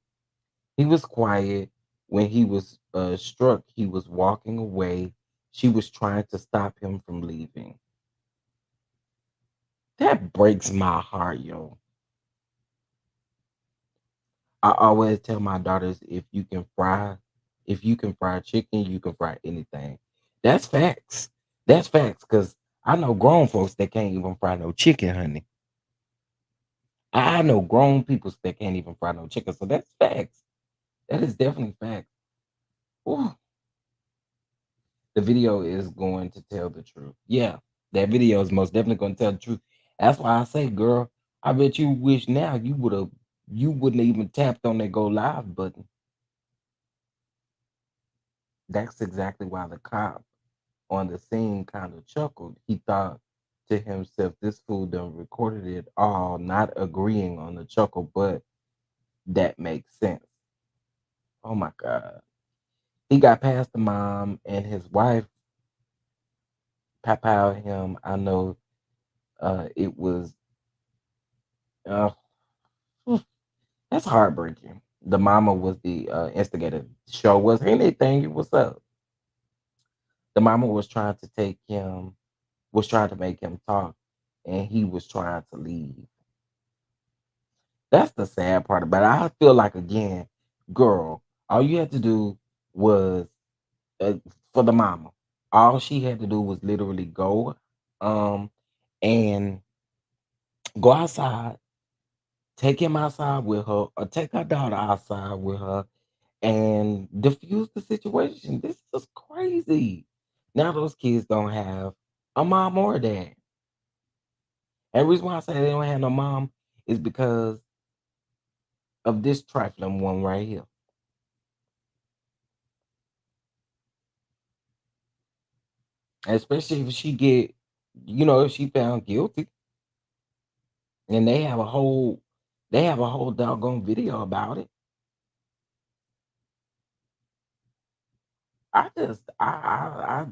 he was quiet When he was struck, he was walking away. She was trying to stop him from leaving. That breaks my heart, yo. I always tell my daughters if you can fry chicken, you can fry anything. That's facts. That's facts. Cause I know grown folks that can't even fry no chicken, honey. I know grown people that can't even fry no chicken. So that's facts. That is definitely facts. Ooh, the video is going to tell the truth. Yeah, that video is most definitely going to tell the truth. That's why I say, girl, I bet you wish now you wouldn't have even tapped on that go live button. That's exactly why the cop on the scene kind of chuckled. He thought to himself, this fool done recorded it all, not agreeing on the chuckle, but that makes sense. Oh my God. He got past the mom and his wife pow him. I know it was uh that's heartbreaking. The mama was the instigator. Show was anything. What's up? The mama was trying to take him, was trying to make him talk, and he was trying to leave. That's the sad part about it. I feel like again, girl, all you had to do was uh, for the mama. All she had to do was literally go, um, and go outside, take him outside with her, or take her daughter outside with her, and diffuse the situation. This is crazy. Now those kids don't have a mom or a dad. And the reason why I say they don't have no mom is because of this trifling one right here. Especially if she get, if she found guilty and they have a whole doggone video about it. I just I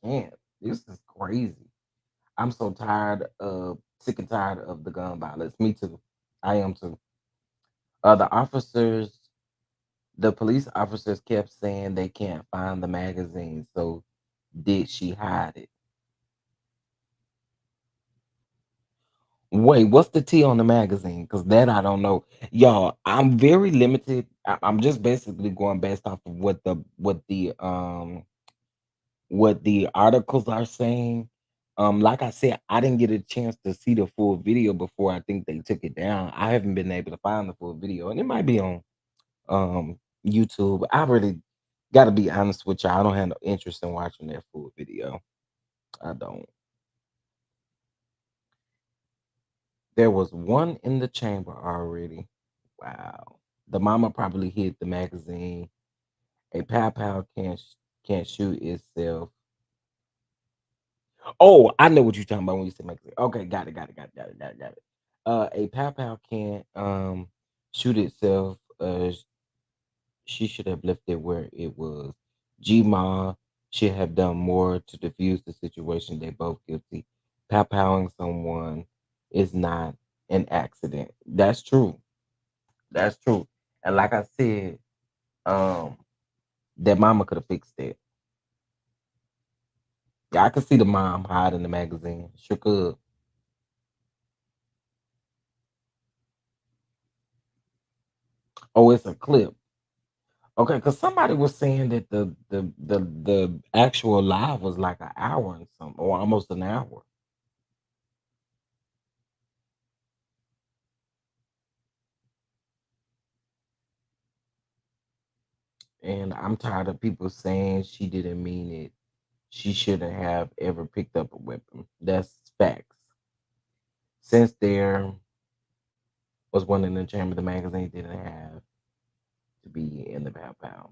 can't. This is crazy. I'm so tired of sick and tired of the gun violence. Me too. I am too. The police officers kept saying they can't find the magazine. So did she hide it? Wait, what's the T on the magazine? Because that I don't know. Y'all, I'm very limited. I'm just basically going based off of what the articles are saying. Like I said, I didn't get a chance to see the full video before I think they took it down. I haven't been able to find the full video, and it might be on YouTube. I really gotta be honest with you. I don't have no interest in watching that full video. I don't. There was one in the chamber already. Wow. The mama probably hid the magazine. A pow pow can't shoot itself. Oh, I know what you're talking about when you say magazine. Okay, got it. A pow pow can't shoot itself. She should have left it where it was. G-Ma should have done more to defuse the situation. They both guilty. Pow powing someone is not an accident. That's true. That's true. And like I said, um, that mama could have fixed it. Yeah, I could see the mom hiding the magazine. Sure could. Oh, it's a clip. Okay, because somebody was saying that the actual live was like an hour and something, or almost an hour. And I'm tired of people saying she didn't mean it. She shouldn't have ever picked up a weapon. That's facts. Since there was one in the chamber, the magazine didn't have to be in the pow pow.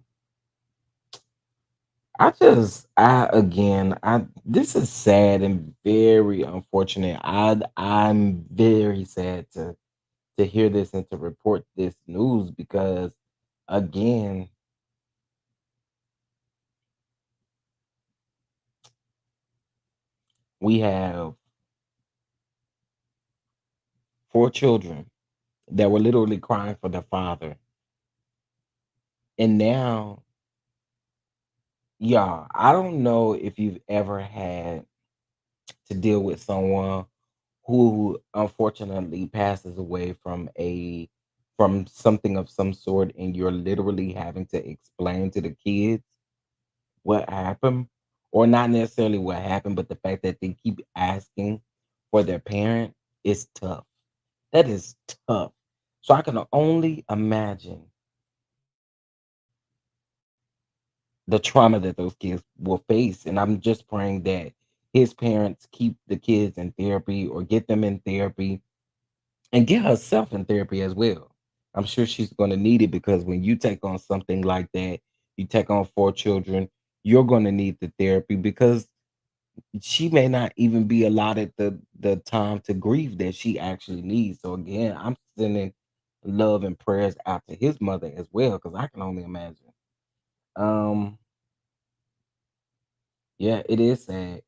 This is sad and very unfortunate. I'm very sad to hear this and to report this news because again, we have four children that were literally crying for their father. And now, y'all, I don't know if you've ever had to deal with someone who unfortunately passes away from something of some sort, and you're literally having to explain to the kids what happened, or not necessarily what happened, but the fact that they keep asking for their parent is tough. That is tough. So I can only imagine the trauma that those kids will face. And I'm just praying that his parents keep the kids in therapy or get them in therapy and get herself in therapy as well. I'm sure she's going to need it because when you take on something like that, you take on four children, you're going to need the therapy because she may not even be allotted the time to grieve that she actually needs. So again, I'm sending love and prayers out to his mother as well because I can only imagine. Um, yeah, it is sad.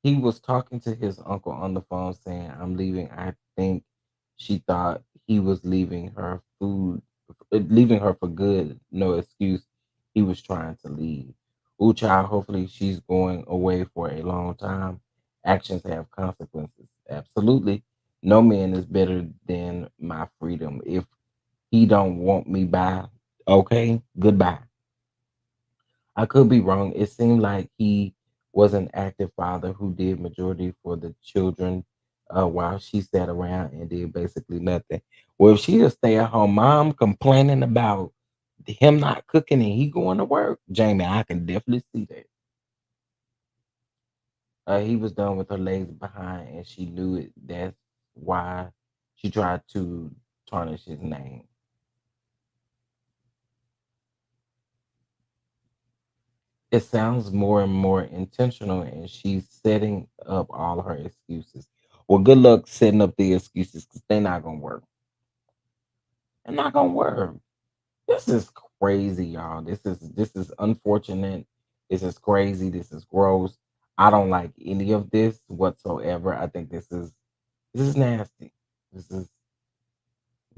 He was talking to his uncle on the phone saying, "I'm leaving." I think she thought he was leaving her for good. No excuse. He was trying to leave. Ooh, child, hopefully she's going away for a long time. Actions have consequences. Absolutely. No man is better than my freedom. If he don't want me by, okay, goodbye. I could be wrong. It seemed like he was an active father who did majority for the children while she sat around and did basically nothing. Well, if she a stay at home mom complaining about him not cooking and he going to work, Jamie, I can definitely see that. He was done with her legs behind and she knew it. That's why she tried to tarnish his name. It sounds more and more intentional, and she's setting up all her excuses. Well, good luck setting up the excuses because they're not gonna work. They're not gonna work. This is crazy, y'all. This is unfortunate. This is crazy. This is gross. I don't like any of this whatsoever. I think this is nasty. This is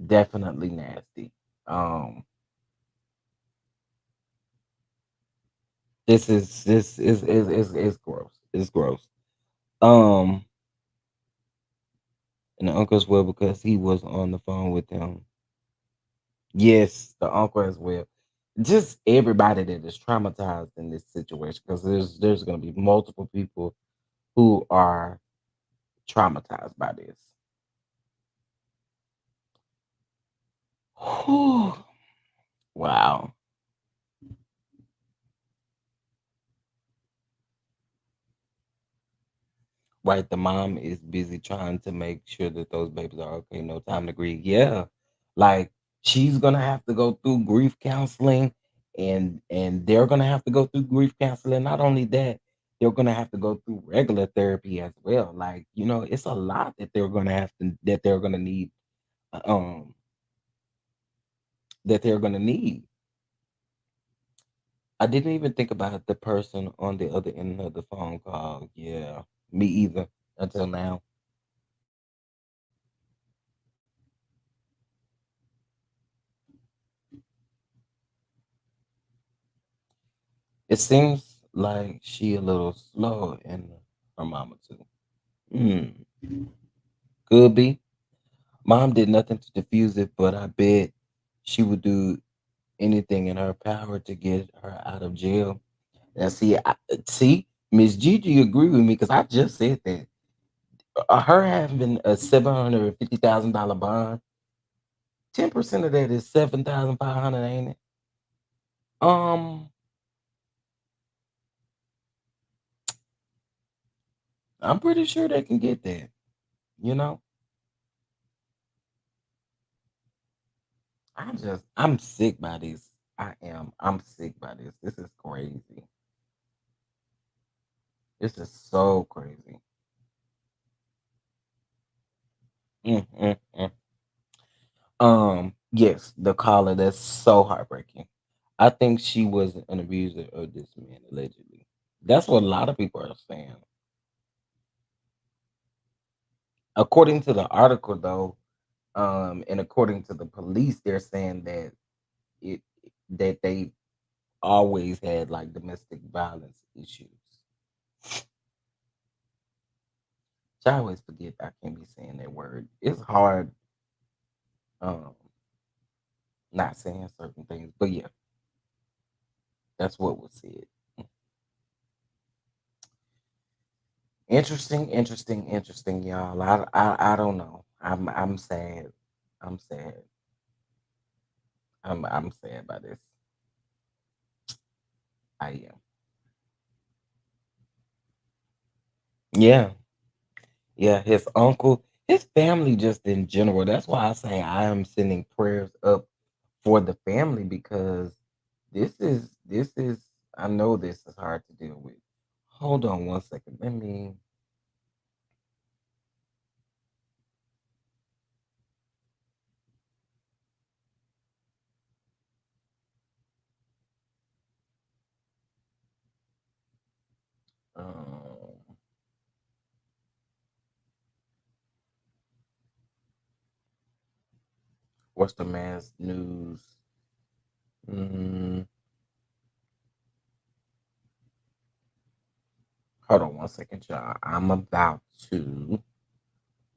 definitely nasty. Um, this is gross. It's gross. Um, and the uncle as well because he was on the phone with him. Yes, the uncle as well. Just everybody that is traumatized in this situation because there's going to be multiple people who are traumatized by this. Whew. Wow. Right, the mom is busy trying to make sure that those babies are okay, no time to grieve. Yeah. Like she's gonna have to go through grief counseling and they're gonna have to go through grief counseling. Not only that, they're gonna have to go through regular therapy as well. Like, it's a lot that they're gonna need um that they're gonna need. I didn't even think about the person on the other end of the phone call. Yeah, me either until now. It seems like she a little slow in her mama too. Hmm. Could be. Mom did nothing to diffuse it, but I bet she would do anything in her power to get her out of jail. Now, see, Miss Gigi agree with me because I just said that. Her having a $750,000 bond, 10% of that is 7,500, ain't it? Um, I'm pretty sure they can get that. You know, I'm sick by this. I am. I'm sick by this. This is crazy. This is so crazy. Mm, mm, mm. Yes, the caller. That's so heartbreaking. I think she was an abuser of this man allegedly. That's what a lot of people are saying. According to the article, though, and according to the police, they're saying that it that they always had like domestic violence issues. So I always forget I can't be saying that word. It's hard um not saying certain things. But yeah, that's what was said. Interesting, interesting, interesting, y'all. I don't know. I'm sad. I'm sad. I'm sad by this. I am. Yeah. Yeah, his uncle, his family just in general. That's why I say I am sending prayers up for the family because this is I know this is hard to deal with. Hold on one second. Let me um what's the man's news? Mm, hold on one second, y'all. I'm about to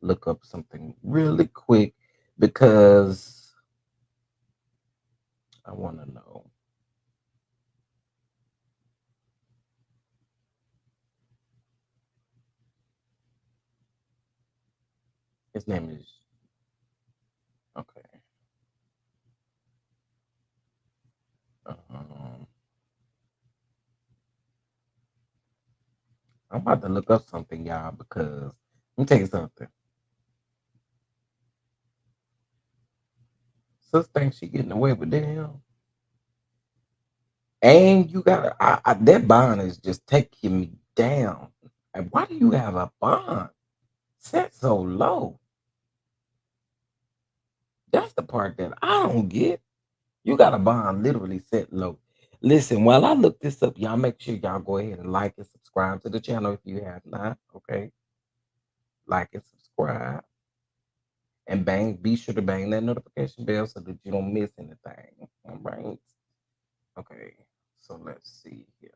look up something really quick because I want to know. His name is okay. Um, I'm about to look up something, y'all, because let me tell you something. Sis thinks she getting away with them, and you got that bond is just taking me down. And why do you have a bond set so low? That's the part that I don't get. You got a bond literally set low. Listen, while I look this up, y'all make sure y'all go ahead and like and subscribe to the channel if you have not. Okay, like and subscribe, and bang. Be sure to bang that notification bell so that you don't miss anything. All right. Okay. So let's see here.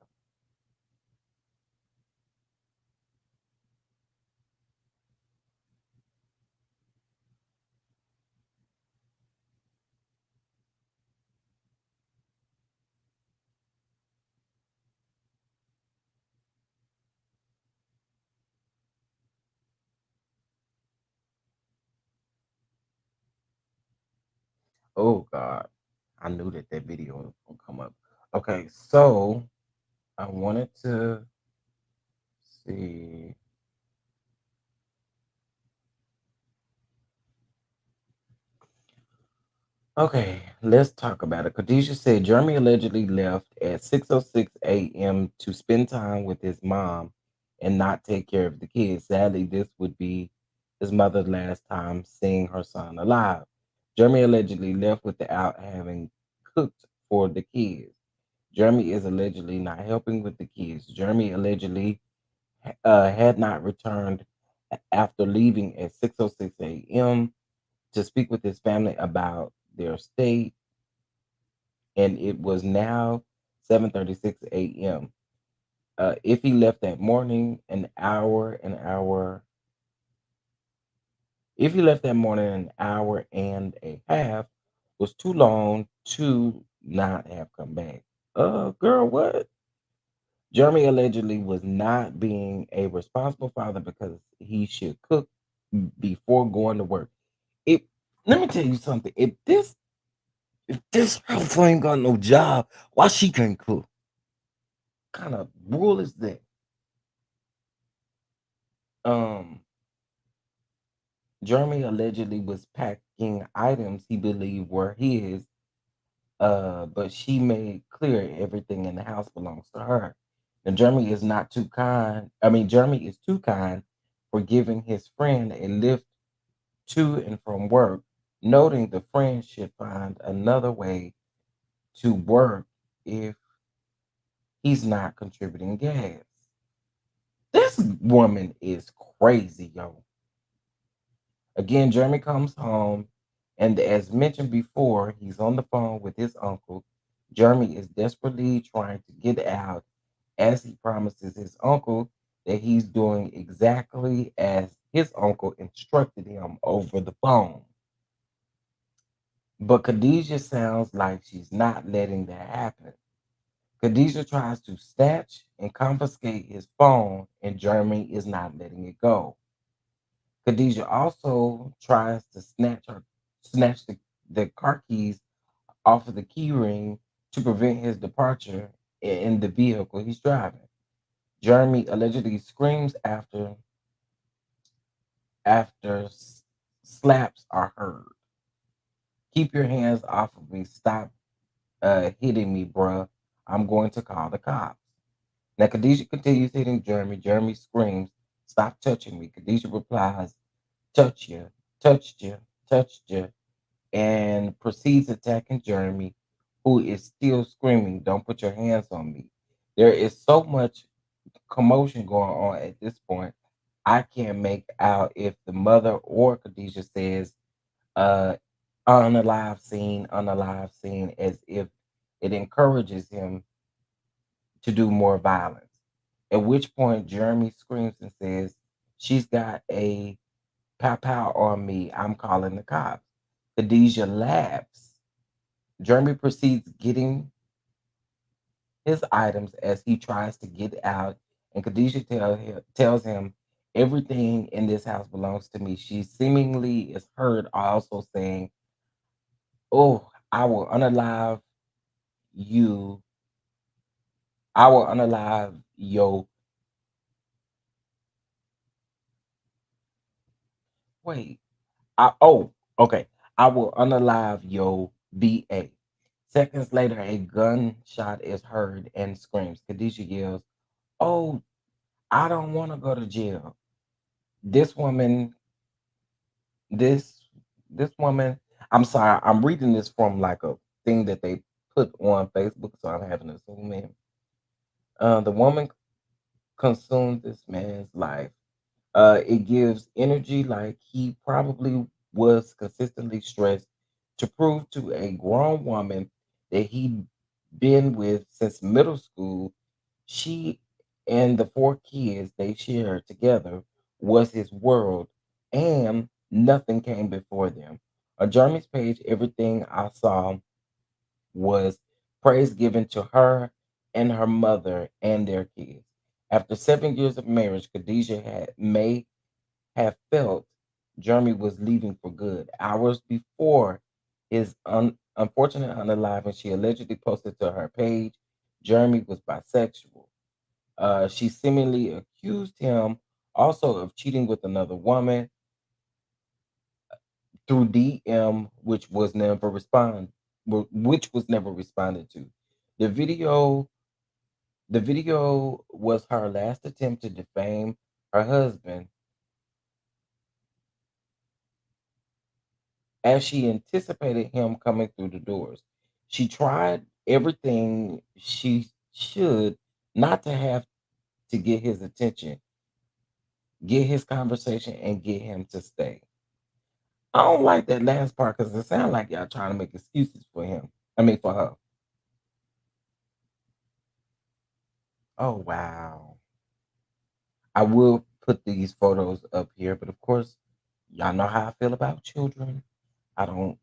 Oh God, I knew that that video was gonna come up. Okay, so I wanted to see. Okay, let's talk about it. Khadijah said Jeremy allegedly left at 6:06 a.m. to spend time with his mom and not take care of the kids. Sadly, this would be his mother's last time seeing her son alive. Jeremy allegedly left without having cooked for the kids. Jeremy is allegedly not helping with the kids. Jeremy allegedly had not returned after leaving at 6:06 a.m. to speak with his family about their state, and it was now 7:36 a.m. If he left that morning, an hour. If he left that morning, an hour and a half was too long to not have come back. Girl, what? Jeremy allegedly was not being a responsible father because he should cook before going to work. If Let me tell you something. If this girl ain't got no job, why she can't cook? Kind of rule is that? Um, Jeremy allegedly was packing items he believed were his, but she made clear everything in the house belongs to her. And Jeremy is not too kind. I mean, Jeremy is too kind for giving his friend a lift to and from work, noting the friend should find another way to work if he's not contributing gas. This woman is crazy, yo. Again, Jeremy comes home, and as mentioned before, he's on the phone with his uncle. Jeremy is desperately trying to get out as he promises his uncle that he's doing exactly as his uncle instructed him over the phone. But Khadijah sounds like she's not letting that happen. Khadijah tries to snatch and confiscate his phone, and Jeremy is not letting it go. Khadijah also tries to snatch the car keys off of the key ring to prevent his departure in the vehicle he's driving. Jeremy allegedly screams after slaps are heard. Keep your hands off of me. Stop hitting me, bruh. I'm going to call the cops. Now, Khadijah continues hitting Jeremy. Jeremy screams, stop touching me. Khadijah replies, touch you, touched you, touched you, and proceeds attacking Jeremy, who is still screaming, don't put your hands on me. There is so much commotion going on at this point. I can't make out if the mother or Khadijah says, uh, unalive scene, as if it encourages him to do more violence. At which point, Jeremy screams and says, she's got a pow pow on me. I'm calling the cops. Khadijah laughs. Jeremy proceeds getting his items as he tries to get out, and Khadijah tells him, everything in this house belongs to me. She seemingly is heard also saying, oh, I will unalive you. I will unalive yo. Wait. Okay. I will unalive yo BA. Seconds later, a gunshot is heard and screams. Khadijah yells, oh, I don't want to go to jail. This woman, this this woman, I'm sorry, I'm reading this from like a thing that they put on Facebook, so I'm having to zoom in. The woman consumed this man's life. It gives energy like he probably was consistently stressed to prove to a grown woman that he'd been with since middle school. She and the four kids they shared together was his world, and nothing came before them. On Jeremy's page, everything I saw was praise given to her and her mother and their kids. After 7 years of marriage, Khadijah may have felt Jeremy was leaving for good. Hours before his unfortunate unaliving, she allegedly posted to her page Jeremy was bisexual. She seemingly accused him also of cheating with another woman through DM, which was never responded to. The video, the video was her last attempt to defame her husband as she anticipated him coming through the doors. She tried everything she should not to have to get his attention, get his conversation, and get him to stay. I don't like that last part because it sounds like y'all trying to make excuses for him. I mean, for her. Oh, wow. I will put these photos up here, but of course, y'all know how I feel about children. I don't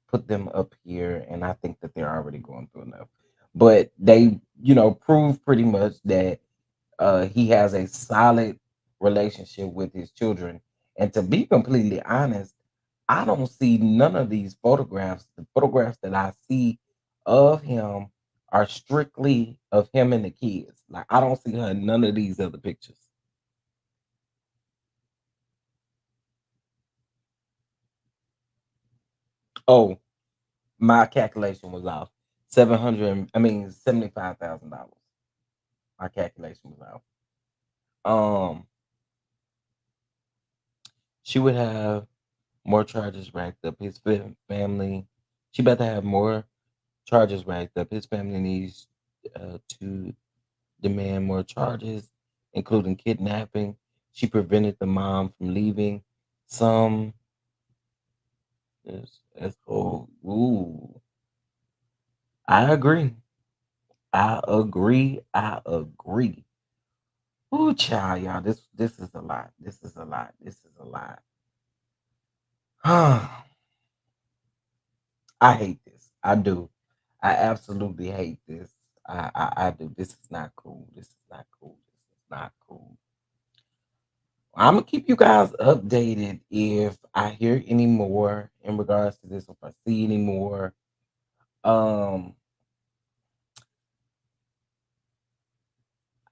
put them up here, and I think that they're already going through enough. But they, prove pretty much that he has a solid relationship with his children. And to be completely honest, I don't see none of these photographs. The photographs that I see of him are strictly of him and the kids. Like I don't see her in none of these other pictures. Oh, my calculation was off. 700, I mean $75,000. My calculation was off. Um, she would have more charges racked up. His family, she better have more charges racked up. His family needs to demand more charges, including kidnapping. She prevented the mom from leaving. Some is as oh ooh. I agree. I agree. I agree. Ooh, child, y'all. This is a lot. This is a lot. This is a lot. I hate this. I do. I absolutely hate this. I do. This is not cool. This is not cool. This is not cool. I'm gonna keep you guys updated if I hear any more in regards to this, if I see any more. Um,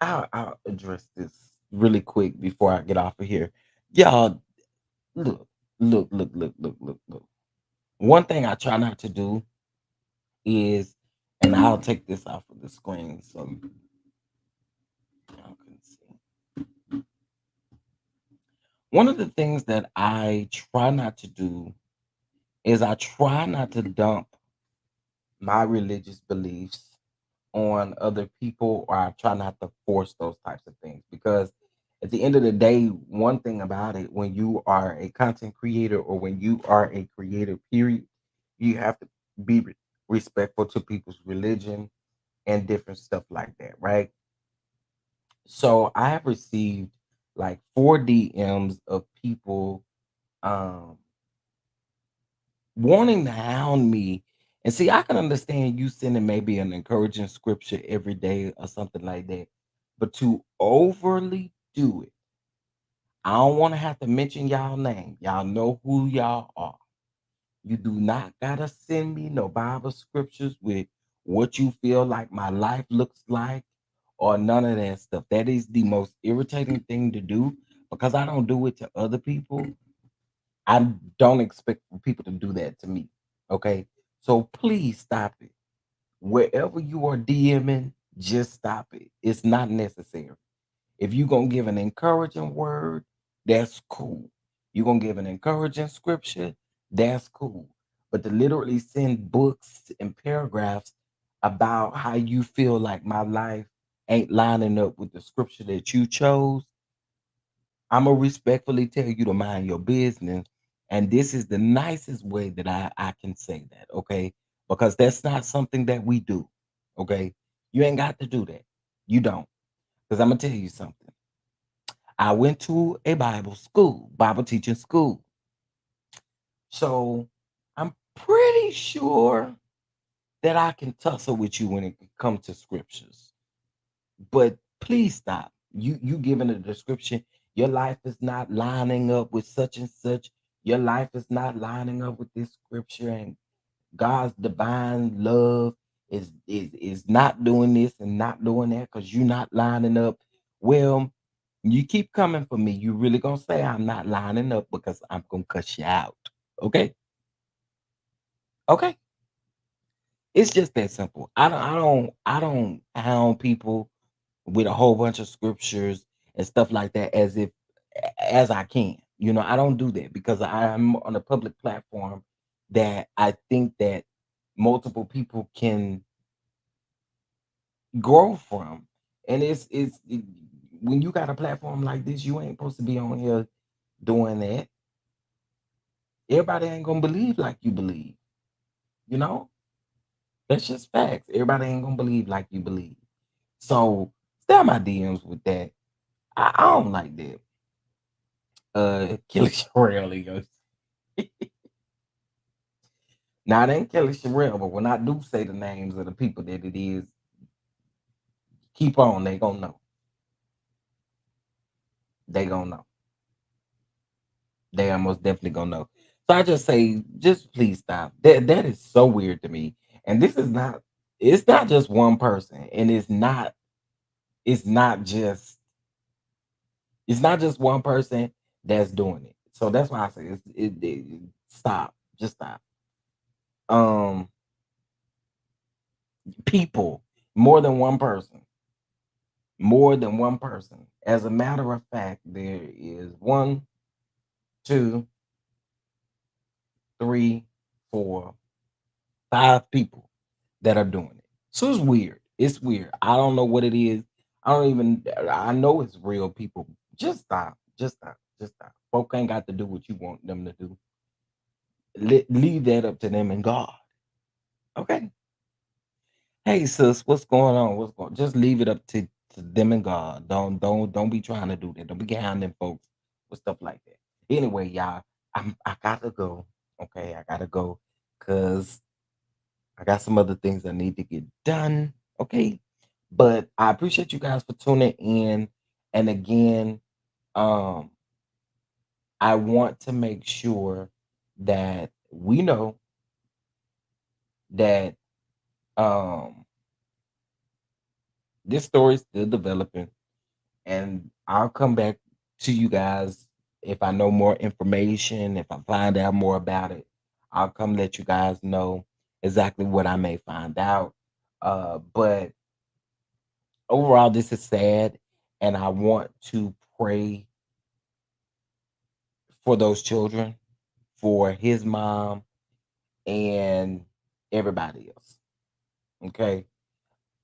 I'll address this really quick before I get off of here. Y'all, look, look. One thing I try not to do is, and I'll take this off of the screen so y'all can see. One of the things that I try not to do is I try not to dump my religious beliefs on other people, or I try not to force those types of things, because at the end of the day, one thing about it, when you are a content creator or when you are a creator, period, you have to be respectful to people's religion and different stuff like that, right? So I have received like 4 DMs of people um wanting to hound me. And see, I can understand you sending maybe an encouraging scripture every day or something like that. But to overly do it, I don't want to have to mention y'all name. Y'all know who y'all are. You do not gotta send me no Bible scriptures with what you feel like my life looks like or none of that stuff. That is the most irritating thing to do, because I don't do it to other people. I don't expect for people to do that to me. Okay. So please stop it. Wherever you are DMing, just stop it. It's not necessary. If you're going to give an encouraging word, that's cool. You're going to give an encouraging scripture, that's cool. But to literally send books and paragraphs about how you feel like my life ain't lining up with the scripture that you chose, I'm gonna respectfully tell you to mind your business. And this is the nicest way that I can say that, okay? Because that's not something that we do, okay? You ain't got to do that. You don't. Because I'm gonna tell you something. I went to a Bible school, Bible teaching school. So I'm pretty sure that I can tussle with you when it comes to scriptures. But please stop. You giving a description. Your life is not lining up with such and such. Your life is not lining up with this scripture, and God's divine love is not doing this and not doing that because you're not lining up. Well, you keep coming for me. You really gonna say I'm not lining up, because I'm gonna cuss you out. Okay? Okay. It's just that simple. I don't hound people with a whole bunch of scriptures and stuff like that as I can. I don't do that because I'm on a public platform that I think that multiple people can grow from. And when you got a platform like this, you ain't supposed to be on here doing that. Everybody ain't gonna believe like you believe, you know? That's just facts. Everybody ain't gonna believe like you believe. So stay on my DMs with that. I don't like that. Kelly Sherrill goes. Now it ain't Kelly Sherrill, but when I do say the names of the people that it is, keep on. They gonna know. They gonna know. They are most definitely gonna know. So I just say, just please stop. That is so weird to me. And this is not. It's not just one person, and it's not. It's not just. It's not just one person that's doing it. So that's why I say stop. Just stop. Um, people, more than one person. More than one person. As a matter of fact, there is one, two, three, four, 5 people that are doing it. So it's weird. It's weird. I don't know what it is. I don't even. I know it's real people. Just stop. Just stop. Just stop. Folk ain't got to do what you want them to do. Leave that up to them and God. Okay. Hey sis, what's going on? What's going? Just leave it up to them and God. Don't be trying to do that. Don't be behind them folks with stuff like that. Anyway, y'all, I gotta go. Okay, I gotta go because I got some other things I need to get done. Okay. But I appreciate you guys for tuning in. And again, um, I want to make sure that we know that um this story is still developing, and I'll come back to you guys if I know more information, if I find out more about it. I'll come let you guys know exactly what I may find out. But overall, this is sad, and I want to pray for those children, for his mom, and everybody else. Okay.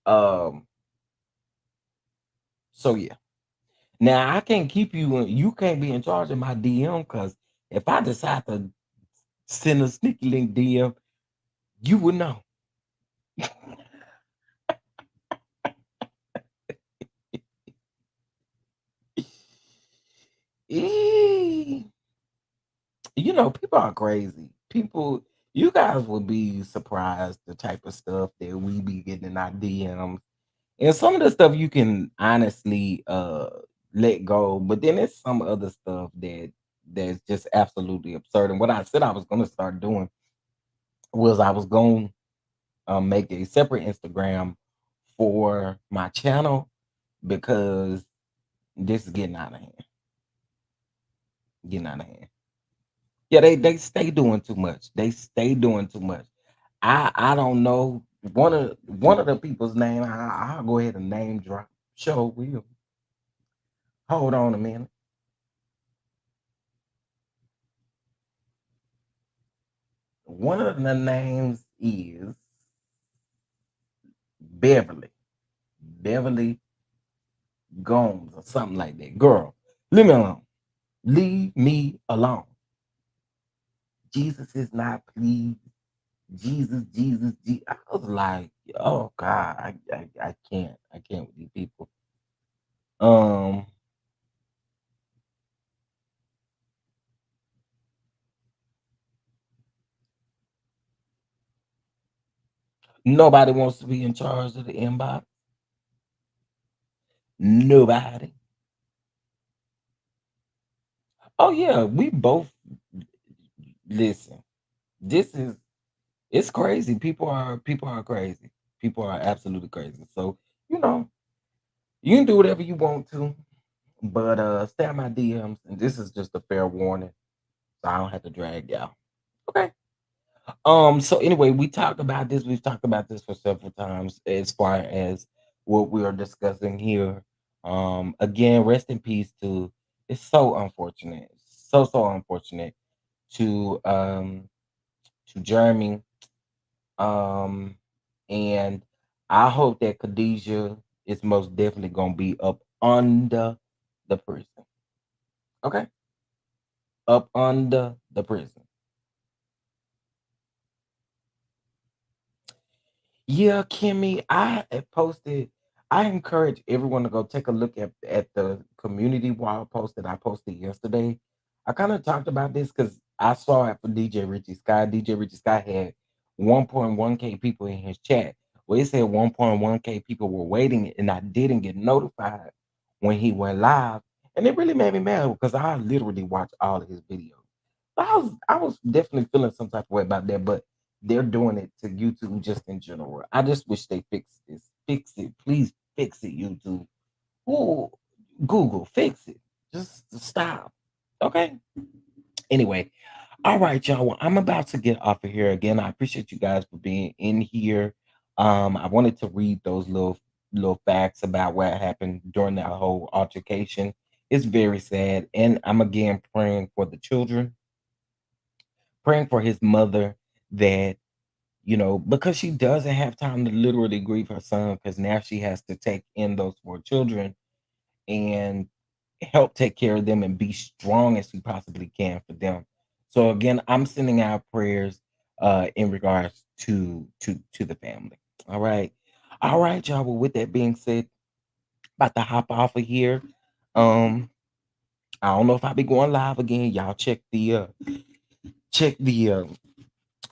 Um. So yeah. Now I can't keep you. You can't be in charge of my DM because if I decide to send a sneaky link DM, you would know. Eh, people are crazy. You guys would be surprised the type of stuff that we be getting in our DMs. And some of the stuff you can honestly let go, but then there's some other stuff that's just absolutely absurd. And what I said I was gonna start doing was I was going to make a separate Instagram for my channel because this is getting out of hand. Getting out of hand. Yeah, they stay doing too much. They stay doing too much. I don't know one of the people's name. I'll go ahead and name drop. Show will. Hold on a minute. One of the names is Beverly. Beverly Gomes or something like that. Girl, leave me alone. Leave me alone. Jesus is not pleased. Jesus, Jesus, Jesus. I was like, oh God, I can't. I can't with these people. Um, Nobody wants to be in charge of the inbox. Nobody. Oh yeah, we both listen. This is it's crazy. People are crazy. People are absolutely crazy. So, you know, you can do whatever you want to, but stay on my DMs, and this is just a fair warning, so I don't have to drag y'all. Okay. So anyway, we talked about this. We've talked about this for several times as far as what we are discussing here. Again, rest in peace to it's so unfortunate. So unfortunate to Jeremy. Um and I hope that Khadijah is most definitely gonna be up under the prison. Okay? Up under the prison. Yeah, Kimmy, I had posted. I encourage everyone to go take a look at the community wall post that I posted yesterday. I kind of talked about this because I saw it for DJ Richie Sky. DJ Richie Sky had 1.1K people in his chat. Well, it said 1.1K people were waiting, and I didn't get notified when he went live, and it really made me mad because I literally watched all of his videos. I was definitely feeling some type of way about that, but they're doing it to YouTube just in general. I just wish they fix this. Fix it. Please fix it, YouTube. Ooh, Google, fix it. Just stop. Okay. Anyway, all right, y'all. Well, I'm about to get off of here again. I appreciate you guys for being in here. I wanted to read those little facts about what happened during that whole altercation. It's very sad. And I'm again praying for the children, praying for his mother that because she doesn't have time to literally grieve her son because now she has to take in those four children and help take care of them and be strong as she possibly can for them. So again, I'm sending out prayers in regards to the family. All right. All right, y'all. Well, with that being said, about to hop off of here. Um, I don't know if I'll be going live again. Y'all check the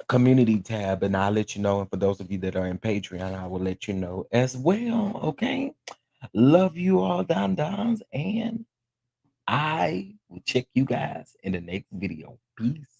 community tab, and I'll let you know. And for those of you that are in Patreon, I will let you know as well. Okay. Love you all, Don Dons, and I will check you guys in the next video. Peace.